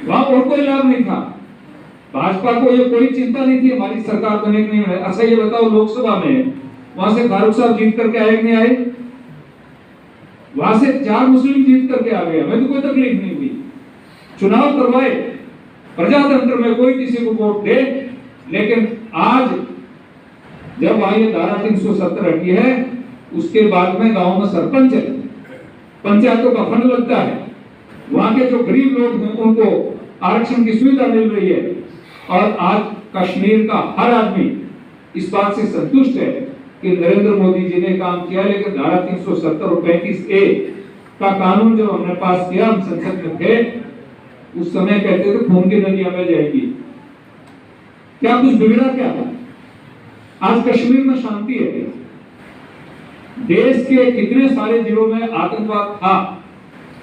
वहां और कोई लाभ नहीं था। भाजपा को ये कोई चिंता नहीं थी हमारी सरकार बने कि नहीं है। अच्छा ये बताओ, लोकसभा में वहां से फारूक साहब जीत करके आए कि नहीं आए? वहां से 4 मुस्लिम जीत करके आ गए, हमें तो कोई तकलीफ नहीं हुई। चुनाव करवाए, प्रजातंत्र में कोई किसी को वोट दे। लेकिन आज जब वहां ये धारा 370 हटी है, उसके बाद में गांव में सरपंच है, पंचायतों का फंड लगता है, वहां के जो गरीब लोग हैं उनको आरक्षण की सुविधा मिल रही है। और आज कश्मीर का हर आदमी इस बात से संतुष्ट है कि नरेंद्र मोदी जी ने काम किया। लेकिन धारा 370 और 35A का कानून जब हमने पास किया, हम संसद में थे, उस समय कहते थे खून की नदियां बह जाएगी। क्या कुछ बिगड़ा? क्या था? आज कश्मीर में शांति है। देश के कितने सारे जिलों में आतंकवाद था,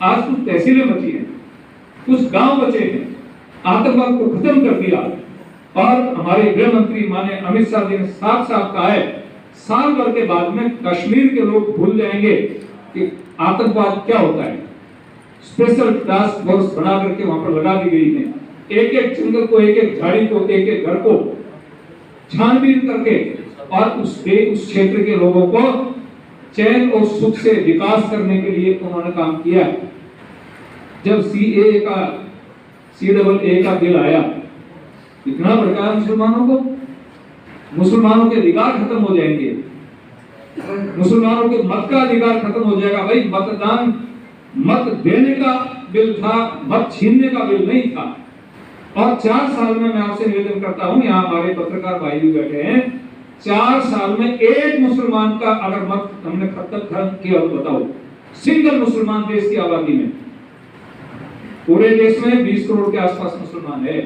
आज कुछ तहसीलें बची हैं, कुछ गांव बचे हैं। आतंकवाद को खत्म कर दिया। और हमारे गृह मंत्री माननीय अमित शाह जी ने साफ साफ कहा है, साल भर के बाद में कश्मीर के लोग भूल जाएंगे कि आतंकवाद क्या होता है। स्पेशल टास्क फोर्स बना करके वहां पर लगा दी गई है। एक एक जंगल को, एक एक झाड़ी को, एक एक घर को छानबीन करके और उस क्षेत्र के लोगों को चैन और सुख से विकास करने के लिए उन्होंने काम किया। जब CAA का बिल आया, इतना भड़काया मुसलमानों को। मुसलमानों के अधिकार खत्म हो जाएंगे, मुसलमानों के मत का अधिकार खत्म हो जाएगा। भाई मतदान मत देने का बिल था, मत छीनने का बिल नहीं था। और 4 साल में मैं आपसे निवेदन करता हूं, यहाँ हमारे पत्रकार भाई भी बैठे हैं, 4 साल में एक मुसलमान का अगर मत हमने खत्म किया तो बताओ, सिंगल मुसलमान देश की आबादी में, पूरे देश में 20 करोड़ के आसपास मुसलमान है,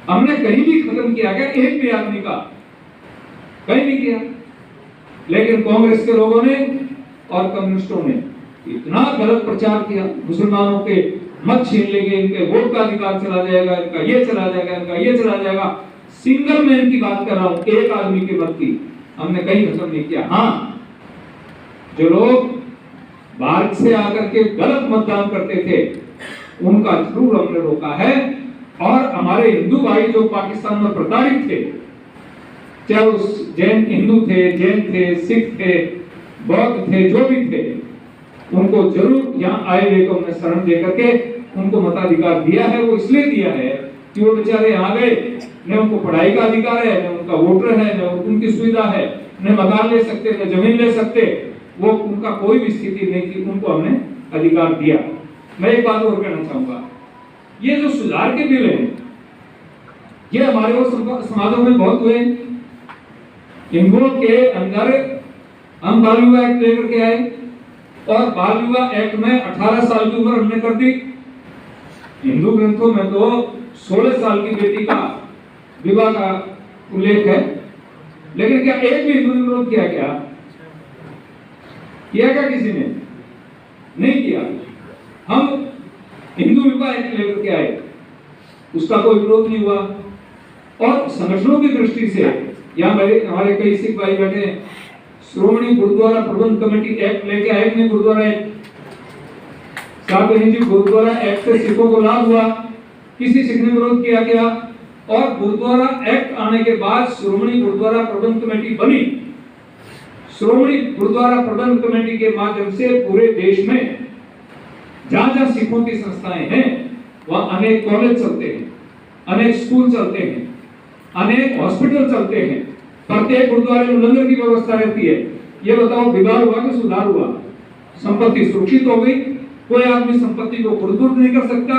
हमने कहीं भी खत्म किया क्या? एक भी आदमी का कहीं नहीं किया। लेकिन कांग्रेस के लोगों ने और कम्युनिस्टों ने इतना गलत प्रचार किया, मुसलमानों के मत छीन लेंगे, इनके वोट का अधिकार चला जाएगा, इनका ये चला जाएगा, इनका ये चला जाएगा। सिंगल मैन की बात कर रहा हूं, एक आदमी के मत की हमने कहीं खत्म नहीं किया। हाँ, जो लोग भारत से आकर के गलत मतदान करते थे उनका जरूर हमने रोका है। और हमारे हिंदू भाई जो पाकिस्तान में प्रताड़ित थे, चाहे उस जैन हिंदू थे, जैन थे, सिख थे, बौद्ध थे, जो भी थे, उनको जरूर यहाँ आए हुए को हमने शरण दे करके उनको मताधिकार दिया है। वो इसलिए दिया है कि वो बेचारे यहाँ गए, न उनको पढ़ाई का अधिकार है, न उनका वोटर है, न उनकी सुविधा है, न मकान ले सकते, न जमीन ले सकते, वो उनका कोई भी स्थिति नहीं थी, उनको हमने अधिकार दिया। मैं एक बात और कहना चाहूंगा, ये जो सुधार के बिल हैं, ये हमारे वो समाजों में बहुत हुए। हिंदुओं के अंदर हम बाल विवाह एक्ट लेकर के आए और बाल विवाह एक्ट में 18 साल की उम्र हमने कर दी। हिंदू ग्रंथों में तो 16 साल की बेटी का विवाह का उल्लेख है, लेकिन क्या एक भी हिंदू ने विरोध किया? किया क्या किसी ने? नहीं किया। हम हिंदू विवाह एक्ट लेकर के आए, उसका कोई विरोध नहीं हुआ। और संगठनों की दृष्टि से यहाँ हमारे कई सिख भाई बैठे हैं, श्रोमणी गुरुद्वारा प्रबंध कमेटी एक्ट लेके आए नहीं? गुरुद्वारा एक्ट, गुरुद्वारा एक्ट से सिखों को लाभ हुआ, किसी सिख ने विरोध किया क्या? और गुरुद्वारा एक्ट आने के बाद श्रोमणी गुरुद्वारा प्रबंध कमेटी बनी। श्रोमणी गुरुद्वारा प्रबंध कमेटी के माध्यम से पूरे देश में जहां जहां सिखों की संस्थाएं हैं वहां अनेक कॉलेज चलते हैं, अनेक स्कूल चलते हैं, अनेक हॉस्पिटल चलते हैं। प्रत्येक गुरुद्वारे में लंगर की व्यवस्था रहती है। ये बताओ बिगाड़ हुआ कि सुधार हुआ? संपत्ति सुरक्षित हो गई। कोई आदमी संपत्ति को खुरद नहीं कर सकता।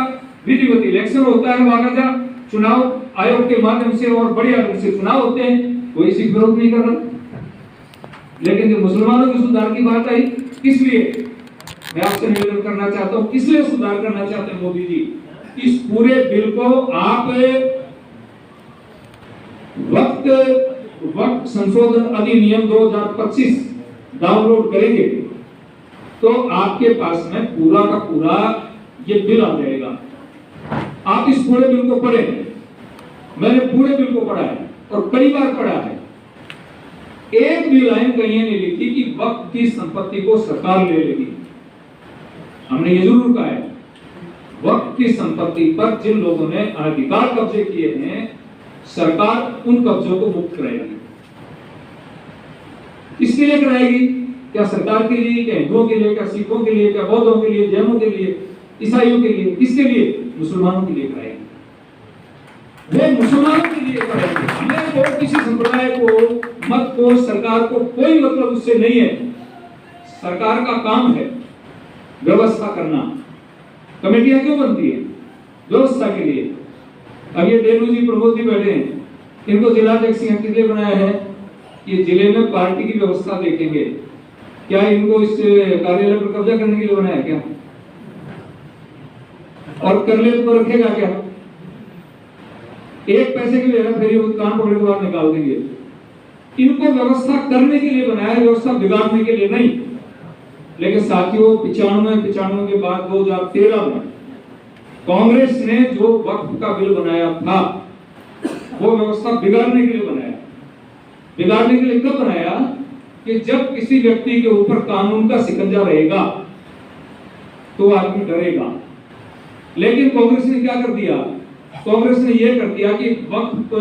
विधिवत इलेक्शन होता है, बाकायदा चुनाव आयोग के माध्यम से और बढ़िया ढंग से चुनाव होते हैं, कोई इसी विरोध नहीं कर रहा। लेकिन जो मुसलमानों के सुधार की बात आई, किस लिए मैं आपसे निवेदन करना चाहता हूं, किस लिए सुधार करना चाहते हैं मोदी जी? इस पूरे बिल को आप वक्त संशोधन अधिनियम 2025 डाउनलोड करेंगे तो आपके पास में पूरा का पूरा ये बिल आ जाएगा। आप इस पूरे बिल को पढ़ें। मैंने पूरे बिल को पढ़ा है और कई बार पढ़ा है। एक भी लाइन कहीं नहीं लिखी कि वक्त की संपत्ति को सरकार ले लेगी। हमने ये जरूर कहा है वक्त की संपत्ति पर जिन लोगों ने अनाधिकार कब्जे किए हैं, सरकार उन कब्जों को मुक्त कराएगी। किसके लिए कराएगी? क्या सरकार के लिए, क्या हिंदुओं के लिए, क्या सिखों के लिए, क्या बौद्धों के लिए, जैनों के लिए, ईसाइयों के लिए? किसके लिए? मुसलमानों के लिए कराएगी। वे मुसलमानों के लिए कराएंगे। हमें को किसी संप्रदाय को, मत को, सरकार को कोई मतलब उससे नहीं है। सरकार का काम है व्यवस्था करना। कमेटियां क्यों बनती है? व्यवस्था के लिए। अब ये डेनू जी, प्रमोद जी बैठे हैं, इनको जिलाध्यक्ष किस लिए बनाया है? ये जिले में पार्टी की व्यवस्था देखेंगे। क्या इनको इस कार्यालय पर कब्जा करने के लिए बनाया क्या? और कर ले तो रखेगा क्या? एक पैसे के लिए फिर कान पकड़े के बाद निकाल देंगे। इनको व्यवस्था करने के लिए बनाया, व्यवस्था बिगाड़ने के लिए नहीं। लेकिन साथियों, 95 के बाद 2013 में कांग्रेस ने जो वक्फ का बिल बनाया था वो व्यवस्था बिगाड़ने के लिए बनाया। बिगाड़ने के लिए कब बनाया? कि जब किसी व्यक्ति के ऊपर कानून का शिकंजा रहेगा तो आदमी डरेगा। लेकिन कांग्रेस ने क्या कर दिया? कांग्रेस ने यह कर दिया कि वक्फ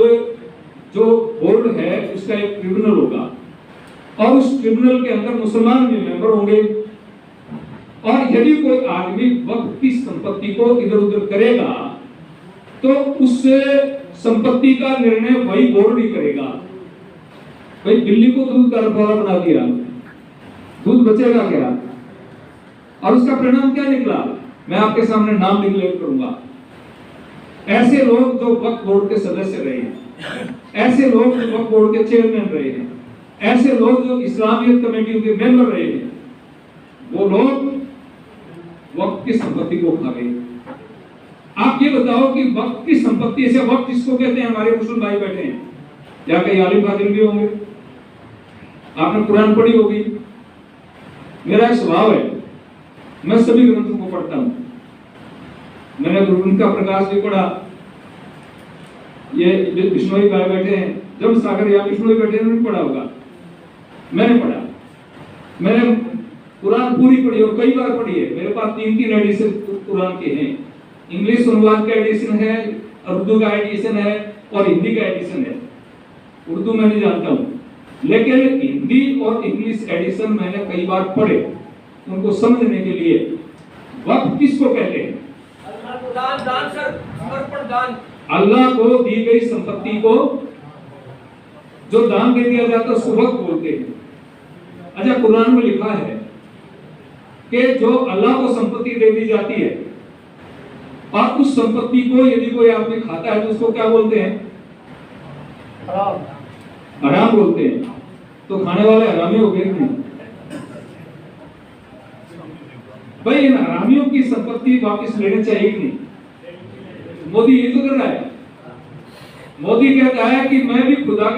जो बोर्ड है उसका एक ट्रिब्यूनल होगा और उस ट्रिब्यूनल के अंदर मुसलमान भी मेंबर होंगे। और यदि कोई आदमी वक्फ की संपत्ति को इधर उधर करेगा तो उस संपत्ति का निर्णय वही बोर्ड ही करेगा। भाई बिल्ली को दूध का रखवाला बना दिया, दूध बचेगा क्या? और उसका परिणाम क्या निकला? मैं आपके सामने नाम डिक्लेयर करूंगा। ऐसे लोग जो वक्फ बोर्ड के सदस्य रहे हैं, ऐसे लोग जो वक्फ बोर्ड के चेयरमैन रहे हैं, ऐसे लोग जो इस्लामियत कमेटियों के मेंबर रहे हैं, वो लोग वक्त की संपत्ति को खा गए। आप ये बताओ कि वक्त की संपत्ति से, वक्त किसको कहते हैं? हमारे मुस्लिम भाई बैठे हैं, या कई आलिम फाजिल भी होंगे, आपने कुरान पढ़ी होगी। मेरा एक स्वभाव है, मैं सभी ग्रंथों को पढ़ता हूं। मैंने गुरु का प्रकाश भी पढ़ा। ये विष्णुई भाई बैठे हैं, जब सागर या विष्णुई बैठे हैं, उन्होंने पढ़ा होगा। मैंने पढ़ा, मैंने कुरान पूरी पढ़ी और कई बार पढ़ी है। मेरे पास 3 एडिशन कुरान के हैं। इंग्लिश अनुवाद का एडिशन है, उर्दू का एडिशन है और हिंदी का एडिशन है। उर्दू मैं नहीं जानता हूँ, लेकिन हिंदी और इंग्लिश एडिशन मैंने कई बार पढ़े उनको समझने के लिए। वक्त किसको कहते हैं? अल्लाह को दी गई संपत्ति को जो दान दे दिया जाता है उसको वक्त बोलते हैं। अच्छा, कुरान में लिखा है कि जो अल्लाह को संपत्ति दे दी जाती है और उस संपत्ति को यदि कोई आदमी खाता है तो उसको क्या बोलते हैं? हराम बोलते हैं। तो खाने वाले हरामी हो गए नहीं? भाई इन हरामियों की संपत्ति वापस लेनी चाहिए कि नहीं? मोदी ये तो कर रहा है। मोदी कहता है कि मैं भी खुदा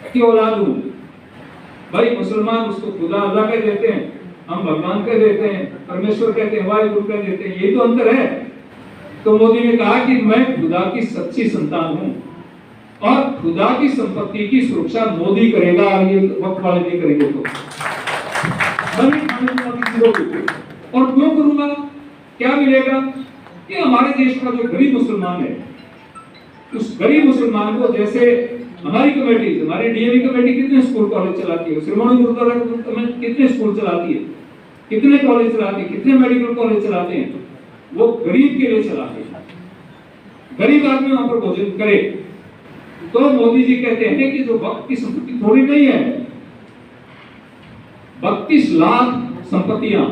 की औलाद हूं। भाई मुसलमान उसको खुदा अल्लाह कह देते हैं, हम भगवान कह देते हैं, परमेश्वर कहते हैं, वाहिगुरु कह देते हैं। यही तो अंतर है। तो मोदी ने कहा कि मैं खुदा की सच्ची संतान हूं और खुदा की संपत्ति की सुरक्षा मोदी करेगा, ये वक्त वाले नहीं करेंगे। तो और क्यों करूंगा? क्या मिलेगा? कि हमारे देश का जो गरीब मुसलमान है, उस गरीब मुसलमान को जैसे हमारी कमेटी, हमारी डीएवी कमेटी कितने स्कूल कॉलेज चलाती है, श्रीमोनी गुरुद्वारा कमेटी कितने स्कूल चलाती है, कितने कॉलेज चलाती है, कितने मेडिकल कॉलेज चलाते हैं, वो गरीब के लिए चलाते हैं, गरीब आदमी वहां पर भोजन करे। तो मोदी जी कहते हैं कि जो वक्त की संपत्ति थोड़ी नहीं है, 32 लाख संपत्तियां,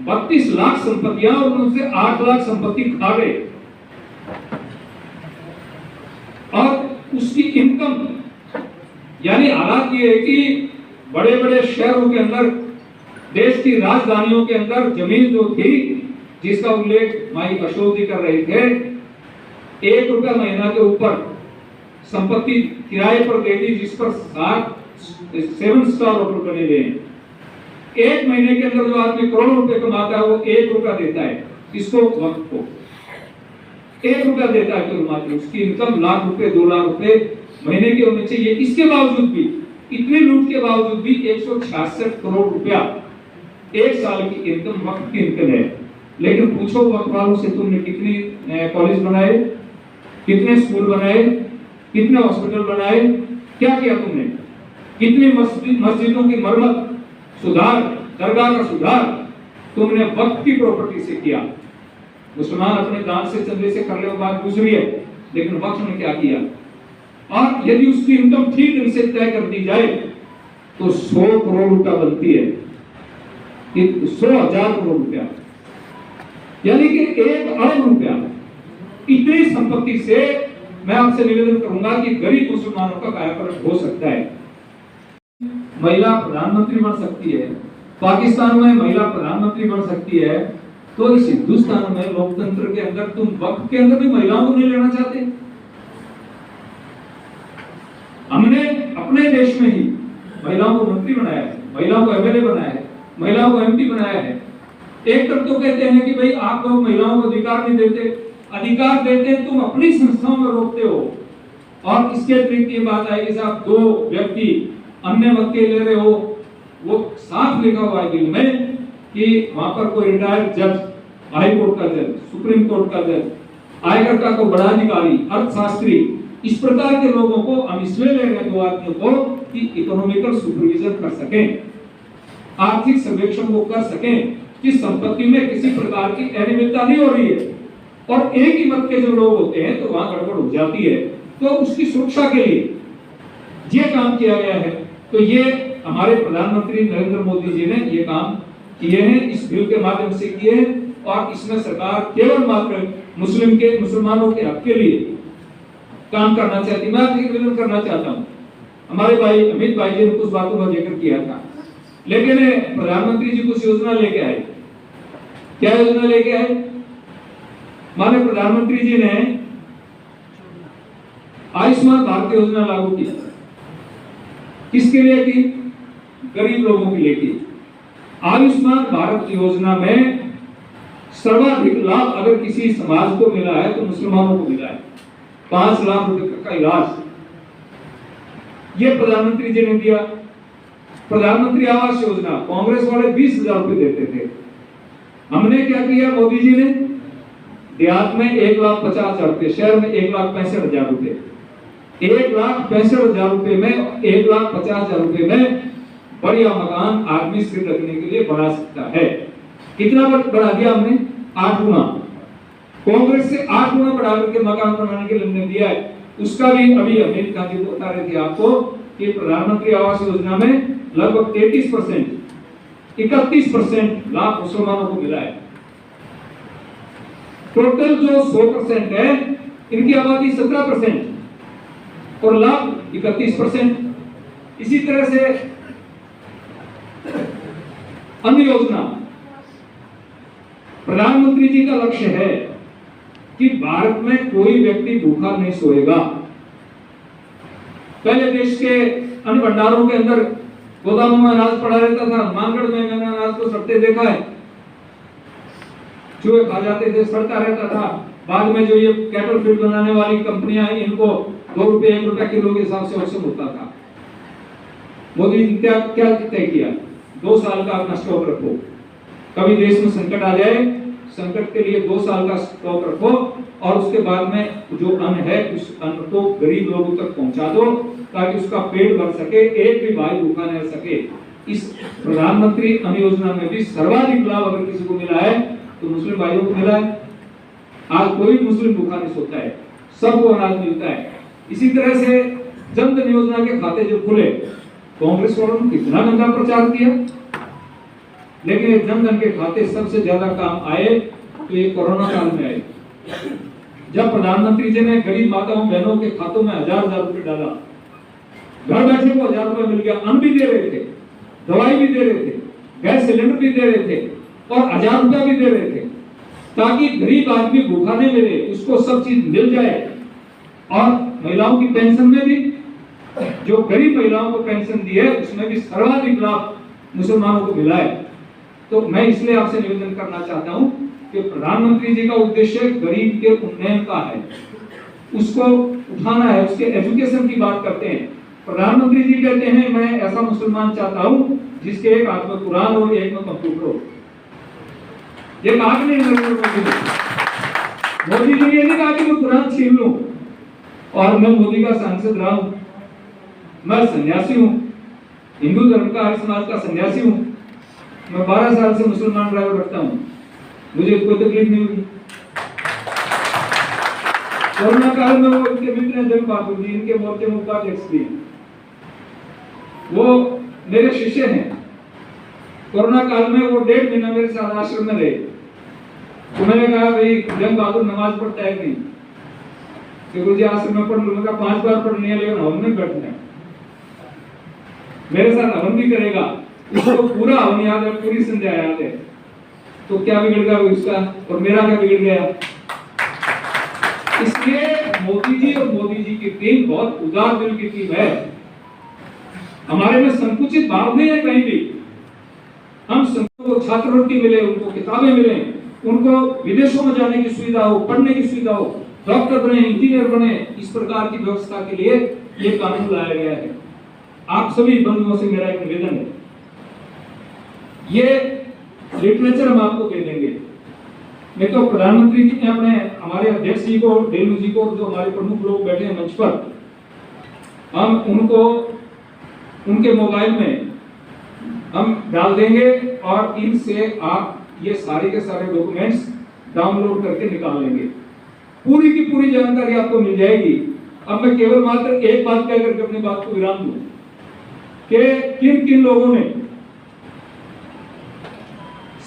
32 लाख संपत्तियां और उनसे 8 लाख संपत्ति खा गए, और उसकी इनकम, यानी हालात ये है कि बड़े बड़े शहरों के अंदर, देश की राजधानियों के अंदर जमीन जो थी, जिसका उल्लेख माई अशोक जी कर रहे थे, 1 रुपया महीना के ऊपर संपत्ति किराए पर दे दी, जिस पर 7 स्टार होटल बने हुए हैं। 1 महीने के अंदर जो आदमी करोड़ों रुपए कमाता है वो 1 रुपया देता है, इसको वक्त को 1 रुपया देता है केवल मात्र। उसकी इनकम लाख रुपए 2 लाख रुपए महीने के होने चाहिए। इसके बावजूद भी, इतनी लूट के बावजूद भी 166 करोड़ रुपया 1 साल की इनकम वक्त की इनकम है। लेकिन पूछो वक्त वालों से, तुमने कितनी कॉलेज बनाए, कितने स्कूल बनाए, कितने हॉस्पिटल बनाए, क्या किया तुमने, कितनी मस्जिदों की मरम्मत, सुधार, दरगाह का सुधार तुमने वक्त की प्रॉपर्टी से किया। मुसलमान अपने दान से चंदे से कर ले, बात दूसरी है, लेकिन वक्त ने क्या किया। और यदि उसकी इनकम ठीक ढंग से तय कर दी जाए तो 100 करोड़ रुपया बनती है, 100,000 करोड़ रुपया, यानी कि 1 अरब रुपया। इतनी संपत्ति से मैं आपसे निवेदन करूंगा कि गरीब मुसलमानों का कायाकल्प हो सकता है। महिला प्रधानमंत्री बन सकती है, पाकिस्तान में महिला प्रधानमंत्री बन सकती है, तो इस हिंदुस्तान में लोकतंत्र के अंदर तुम वक्त के अंदर भी महिलाओं को नहीं लेना चाहते। हमने अपने देश में ही महिलाओं को मंत्री बनाया है, महिलाओं को एमएलए बनाया है, महिलाओं को एमपी बनाया है। एक तरफ तो कहते हैं कि भाई आप लोग महिलाओं को अधिकार नहीं देते, अधिकार देते तुम अपनी संस्थाओं में रोकते हो। और इसके अतिरिक्त ये बात आई कि साहब 2 व्यक्ति अन्य मत के ले रहे हो, वो साफ लिखा हुआ है बिल में कि वहां पर कोई रिटायर्ड जज, हाई कोर्ट का जज, सुप्रीम कोर्ट का जज, आयकर का कोई बड़ा अधिकारी, अर्थशास्त्री, इस प्रकार के लोगों को हम इसलिए ले रहे हैं 2 आदमियों को कि इकोनॉमिकल सुपरविजन कर सकें, आर्थिक सर्वेक्षण वो कर सकें कि संपत्ति में किसी प्रकार की अनियमितता नहीं हो रही है। और एक ही मत के जो लोग होते हैं तो वहां गड़बड़ हो जाती है, तो उसकी सुरक्षा के लिए ये काम किया गया है। तो ये हमारे प्रधानमंत्री नरेंद्र मोदी जी ने ये काम किए हैं, इस बिल के माध्यम से किए हैं। और इसमें सरकार केवल मात्र मुसलमानों के हक के लिए काम करना चाहती है। मैं आपसे निवेदन करना चाहता हूँ, हमारे भाई अमित भाई जी ने कुछ बातों का जिक्र किया था, लेकिन प्रधानमंत्री जी कुछ योजना लेके आए। क्या योजना लेके आए? माननीय प्रधानमंत्री जी ने आयुष्मान भारत योजना लागू की। किसके लिए की? गरीब लोगों के लिए की। आयुष्मान भारत योजना में सर्वाधिक लाभ अगर किसी समाज को मिला है तो मुसलमानों को मिला है। 5 लाख रुपए का इलाज ये प्रधानमंत्री जी ने दिया। प्रधानमंत्री आवास योजना कांग्रेस वाले 20,000 रुपए देते थे, हमने क्या किया? मोदी जी ने देहात में 1,50,000 रुपए, शहर में 1,65,000 रुपए, 1,65,000 रुपए में 1,50,000 रुपए में बढ़िया मकान आदमी स्थिर रखने के लिए बना सकता है। कितना बढ़ा दिया हमने? 8 गुना। कांग्रेस से 8 गुना बढ़ा करके मकान बनाने के लिए हमने दिया है। उसका भी अभी अमित गांधी जी बता रहे थे आपको कि प्रधानमंत्री आवास योजना में लगभग 33%, 31% लाभ मुसलमानों को मिला है। टोटल जो 100% है, इनकी आबादी 17% और लाभ 31%। इसी तरह से अन्य योजना, प्रधानमंत्री जी का लक्ष्य है कि भारत में कोई व्यक्ति भूखा नहीं सोएगा। पहले देश के अन्न भंडारों के अंदर गोदामों में अनाज पड़ा रहता था। मानगढ़ में मैंने अनाज को सड़ते देखा है, चूहे खा जाते थे, सड़ता रहता था। बाद में जो ये कैटल फीड बनाने वाली कंपनियां हैं, इनको 2 रुपए 1 रुपया किलो के हिसाब से औसत होता था। मोदी जी क्या तय किया? 2 साल का अपना स्टॉक रखो, कभी देश में संकट आ जाए, संकट के लिए 2 साल का स्टॉक रखो और उसके बाद में जो अन्न है उस अन्न को गरीब लोगों तक पहुंचा दो ताकि उसका पेट भर सके, एक भी भाई भूखा न रह सके। इस प्रधानमंत्री अन्न योजना में भी सर्वाधिक लाभ अगर किसी को मिला है तो मुस्लिम भाइयों को मिला है। आज कोई मुस्लिम भूखा नहीं सोता है, सबको अनाज मिलता है। इसी तरह से जन धन योजना के खाते जो खुले, कांग्रेस वालों ने कितना गंदा प्रचार किया, लेकिन जन धन के खाते सबसे ज्यादा काम आए तो ये कोरोना काल में आए, जब प्रधानमंत्री जी ने गरीब माताओं बहनों के खातों में 1000-1000 रुपए डाला, घर बैठे को 1000 रुपए मिल गया, अन्न भी दे रहे थे, दवाई भी दे रहे थे, गैस सिलेंडर भी दे रहे थे और 1000 रुपया भी दे रहे थे, ताकि गरीब आदमी भूखा नहीं मिले, उसको सब चीज मिल जाए। और महिलाओं की पेंशन में भी जो गरीब महिलाओं को पेंशन दी है उसमें भी सर्वाधिक लाभ मुसलमानों को मिला है। तो मैं इसलिए आपसे निवेदन करना चाहता हूं कि प्रधानमंत्री जी का उद्देश्य गरीब के उन्नयन का है, उसको उठाना है, उसके एजुकेशन की बात करते हैं। प्रधानमंत्री जी कहते हैं मैं ऐसा मुसलमान चाहता हूं जिसके एक हाथ में कुरान और एक में कंप्यूटर हो। ये कहा कि नहीं नरेंद्र मोदी ने? मोदी जी ने ये नहीं कहा कि मैं कुरान छीन लूं और मैं मोदी का सांसद रहा हूं, मैं सन्यासी हूं, हिंदू धर्म का आर्य समाज का सन्यासी हूं, मैं 12 साल से मुसलमान ड्राइवर रखता हूं, मुझे कोई तकलीफ नहीं हुई। कोरोना काल में वो इनके मित्र हैं जंग बहादुर जी, इनके मोर्चे मुक्ता अध्यक्ष भी, वो मेरे शिष्य हैं। कोरोना काल में वो 1.5 महीना मेरे साथ आश्रम में रहे। तो मैंने कहा भाई जंग बहादुर नमाज पढ़ता है नहीं, गुरु जी आश्रम में पढ़ लूंगा, 5 बार पढ़नी है लेकिन हवन में बैठना है, मेरे साथ हवन भी करेगा, उसको पूरा हवन याद है, पूरी संध्या याद है, तो क्या बिगड़ गया उसका और मेरा क्या बिगड़ गया? इसलिए मोदी जी और मोदी जी की टीम बहुत उदार दिल की टीम है। हमारे में संकुचित भाव नहीं है कहीं भी। हम को छात्रवृत्ति मिले, उनको किताबें मिले, उनको विदेशों में जाने की सुविधा हो, पढ़ने की सुविधा हो, डॉक्टर बने, इंजीनियर बने, इस प्रकार की व्यवस्था के लिए ये कानून लाया गया है। आप सभी बंधुओं से मेरा एक निवेदन है, ये लिटरेचर हम आपको दे देंगे। मैं तो प्रधानमंत्री जी ने अपने हमारे अध्यक्ष जी को, डेलू जी को, जो हमारे प्रमुख लोग बैठे हैं मंच पर, हम उनको उनके मोबाइल में हम डाल देंगे और इनसे आप ये सारे के सारे डॉक्यूमेंट्स डाउनलोड करके निकाल लेंगे। पूरी की पूरी जानकारी आपको मिल जाएगी। अब मैं केवल मात्र एक बात कह करके अपनी बात को विराम दूं कि किन किन लोगों ने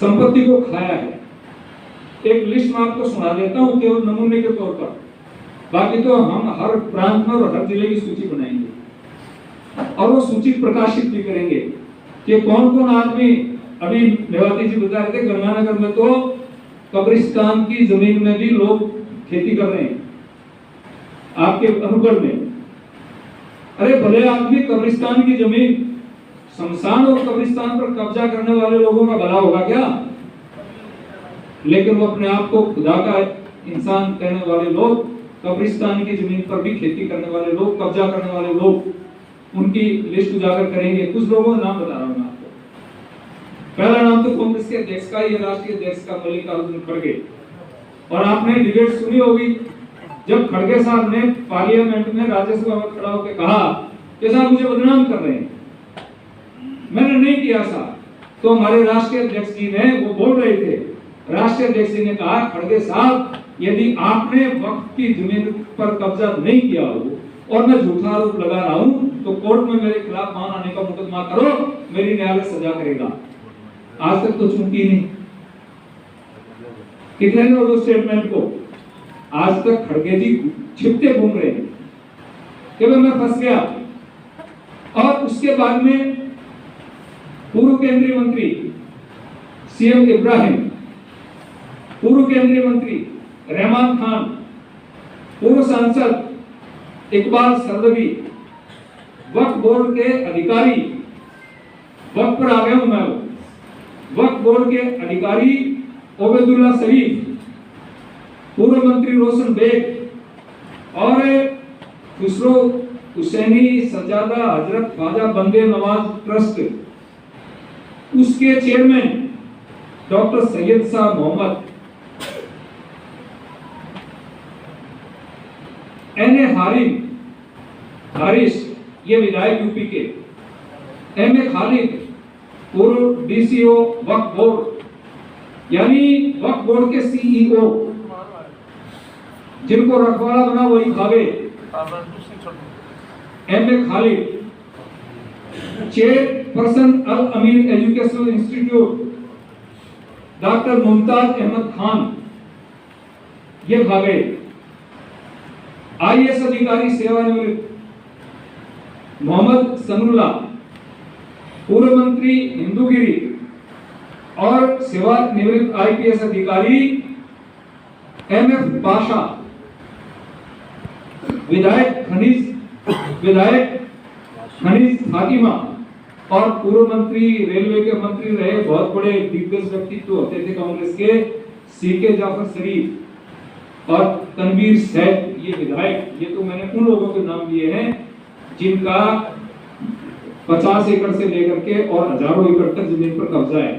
संपत्ति को खाया है। एक लिस्ट मैं आपको सुना देता हूं केवल नमूने के तौर पर, बाकी तो हम हर प्रांत में और हर जिले की सूची बनाएंगे और वो सूची प्रकाशित भी करेंगे कि कौन कौन आदमी, अभी मेवाती जी बता रहे थे गंगानगर में तो कब्रिस्तान की जमीन में भी लोग खेती कर रहे हैं, आपके अनुभव में। अरे भले आदमी कब्रिस्तान की जमीन, शमशान और कब्रिस्तान पर कब्जा करने वाले लोगों का भला होगा क्या? लेकिन वो अपने आप को खुदा का इंसान कहने वाले लोग, कब्रिस्तान की जमीन पर भी खेती करने वाले लोग, कब्जा करने वाले लोग, उनकी लिस्ट उजागर करेंगे। कुछ लोगों का नाम बता रहा हूं मैं आपको। पहला नाम तो कांग्रेस के अध्यक्ष का, ये राष्ट्रीय अध्यक्ष का, मल्लिकार्जुन खड़गे। और आपने डिबेट सुनी होगी जब खड़गे साहब ने पार्लियामेंट में राज्यसभा में खड़ा होकर कहा कि साहब मुझे बदनाम कर रहे हैं, मैंने नहीं किया साहब। तो हमारे राष्ट्रीय अध्यक्ष जी ने वो बोल रहे थे, राष्ट्रीय अध्यक्ष जी ने कहा खड़गे साहब यदि आपने वक्त की जमीन पर कब्जा नहीं किया हो और मैं झूठा आरोप लगा रहा हूं तो कोर्ट में मेरे खिलाफ मान आने का मुकदमा करो, मेरी न्यायालय सजा करेगा। आज तक तो चूकी नहीं। कितने ने उस स्टेटमेंट को आज तक खड़गे जी छिपते घूम रहे हैं कि मैं फंस गया। और उसके बाद में पूर्व केंद्रीय मंत्री सीएम इब्राहिम, पूर्व केंद्रीय मंत्री रहमान खान, पूर्व सांसद इकबाल सरदवी, वक्फ बोर्ड के अधिकारी, वक्त पर आ गया हूं मैं, वक्फ बोर्ड के अधिकारी ओबेदुल्ला शरीफ, पूर्व मंत्री रोशन बेग और खुसरो हुसैनी सजादा हजरत ख्वाजा बंदे नवाज ट्रस्ट, उसके चेयरमैन डॉक्टर सैयद शाह मोहम्मद, एन.ए. हारिस ये विधायक यूपी के, एम.ए. खालिद पूर्व डीसीओ वक्फ बोर्ड यानी वक्फ बोर्ड के सीईओ, जिनको रखवाला बना वही खावे। M A. Khalid chairperson Al Ameen educational institute, doctor Mumtaz Ahmed Khan ये भागे। आईएएस अधिकारी सेवानिवृत्त मोहम्मद सनुल्लाह, पूर्व मंत्री हिंदूगिरी और सेवानिवृत्त आईपीएस अधिकारी एमएफ बाशा, विधायक खनीज फातिमा और पूर्व मंत्री रेलवे के मंत्री रहे बहुत बड़े दिग्गज व्यक्तित्व होते थे कांग्रेस के, सीके जाफर शरीफ और तनवीर सैद ये विधायक। ये तो मैंने उन लोगों के नाम लिए हैं जिनका 50 एकड़ से लेकर के और हजारों एकड़ तक जमीन पर कब्जा है।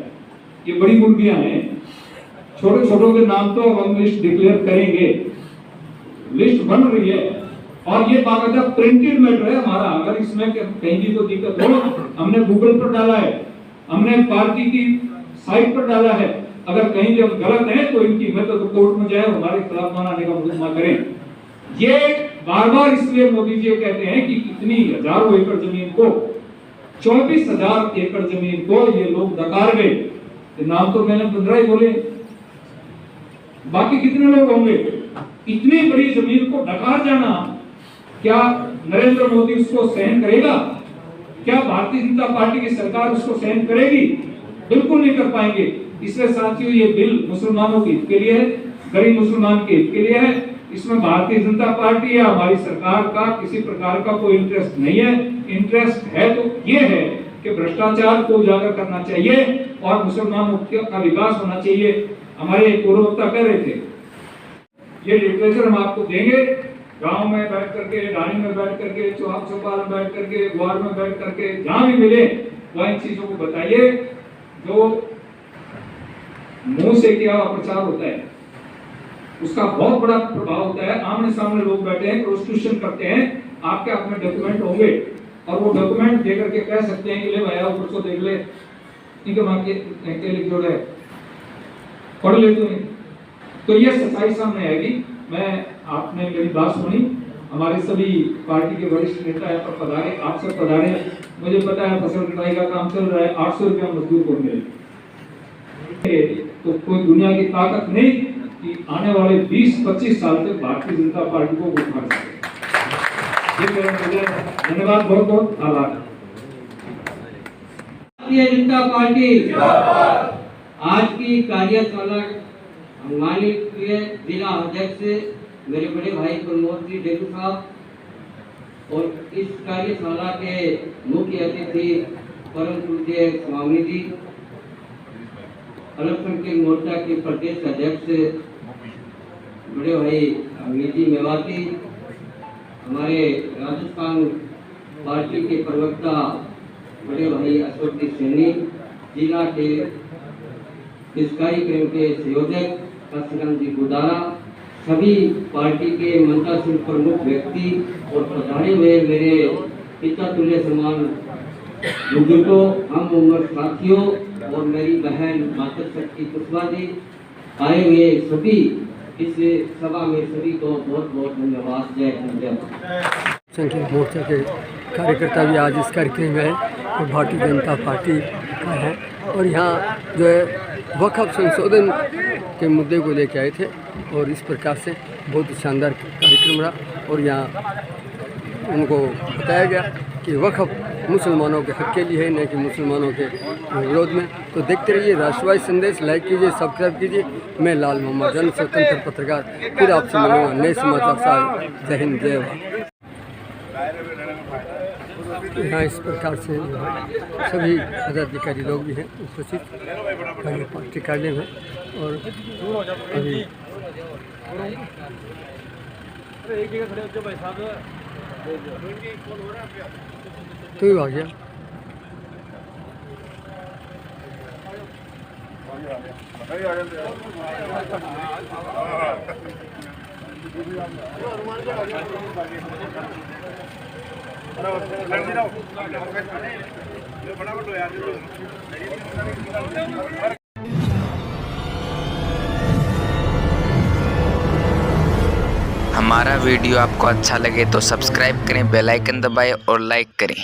ये बड़ी मुर्गियां हैं। छोटे छोटों के नाम तो हम लिस्ट डिक्लेयर करेंगे, लिस्ट बन रही है और ये बाकायदा प्रिंटेड मैटर है हमारा। अगर इसमें कहीं भी कोई दिक्कत हो, हमने गूगल पर डाला है, हमने पार्टी की साइट पर डाला है। अगर कहीं जब गलत है तो इनकी मदद तो कोर्ट में जाए, हमारे खिलाफ मानने का मुकदमा करें। ये बार बार इसलिए मोदी जी कहते हैं कि कितनी हजारों एकड़ जमीन को, 24,000 एकड़ जमीन को ये लोग डकार गए। नाम तो मैंने 15 ही बोले, बाकी कितने लोग होंगे? इतनी बड़ी जमीन को डकार जाना, क्या नरेंद्र मोदी उसको सहन करेगा? क्या भारतीय जनता पार्टी की सरकार उसको सहन करेगी? बिल्कुल नहीं कर पाएंगे। इसलिए साथियों ये बिल मुसलमानों के हित के लिए है, गरीब मुसलमान के हित के लिए है। इसमें भारतीय जनता पार्टी या हमारी सरकार का किसी प्रकार का कोई इंटरेस्ट नहीं है। इंटरेस्ट है तो ये है कि भ्रष्टाचार को उजागर करना चाहिए और मुसलमानों का विकास होना चाहिए। हमारे पूर्व वक्ता कह रहे थे, ये लिटरेचर हम आपको देंगे, गांव में बैठ करके, ढाणी में बैठ करके, चौक चौपाल में बैठ करके, ग्वार में बैठ करके, जहां भी मिले वह इन चीजों को बताइए। जो मुंह से किया हुआ प्रचार होता है उसका बहुत बड़ा प्रभाव होता है। आमने सामने लोग बैठे हैं, प्रोस्टिट्यूशन करते हैं, आपके हाथ में डॉक्यूमेंट होंगे और वो डॉक्यूमेंट दे करके कह सकते हैं कि ले भाई ऊपर को देख ले, इनके मां के लिख जोड़े पढ़ ले तुम्हें, तो ये सच्चाई सामने आएगी। मैं आपने मेरी बात सुनी, हमारे सभी पार्टी के वरिष्ठ नेता यहाँ पर पधारे, आप सब पधारे। मुझे पता है फसल कटाई का काम चल रहा है, 800 रुपया मजदूर को मिले, तो कोई दुनिया की ताकत नहीं कि आने वाले 20-25 साल तक भारतीय जनता पार्टी को उठा सके। ये मेरा धन्यवाद, बहुत बहुत आभार।
भारतीय जनता पार्टी आज की कार्यशाला माननीय जिला अध्यक्ष मेरे बड़े भाई प्रमोद जी डेगू साहब और इस कार्यशाला के मुख्य अतिथि परम पूज्य स्वामी जी, अल्पसंख्यक मोर्चा के प्रदेश अध्यक्ष बड़े भाई अमीजी मेवाती, हमारे राजस्थान पार्टी के प्रवक्ता बड़े भाई अशोक जी सैनी, जिला के इस कार्यक्रम के संयोजक काशीराम जी गुदारा, सभी पार्टी के मंत्रासीन प्रमुख व्यक्ति और पधारे हुए मेरे पिता तुल्य समान बुजुर्गों, हम उम्र साथियों और मेरी बहन माता शक्ति कुशवाहा जी, आए हुए सभी इस सभा में सभी को बहुत बहुत धन्यवाद। जय हिंद।
संख्या मोर्चा के कार्यकर्ता भी आज इस कार्यक्रम में है, तो भारतीय जनता पार्टी का है और यहाँ जो है वक्फ संशोधन के मुद्दे को लेकर आए थे और इस प्रकार से बहुत ही शानदार कार्यक्रम रहा और यहाँ उनको बताया गया कि वक्फ मुसलमानों के हक के लिए है, न कि मुसलमानों के विरोध में। तो देखते रहिए राष्ट्रवादी संदेश, लाइक कीजिए, सब्सक्राइब कीजिए। मैं लाल मोहम्मद जन स्वतंत्र पत्रकार फिर आपसे मिलूंगा नए समाचार साथ। जय हिंद, जय भारत। यहाँ इस प्रकार से सभी पदाधिकारी लोग भी हैं उपस्थित पार्टी कार्यालय में और अभी तो ही आ गया।
हमारा वीडियो आपको अच्छा लगे तो सब्सक्राइब करें, बेल आइकन दबाएं और लाइक करें।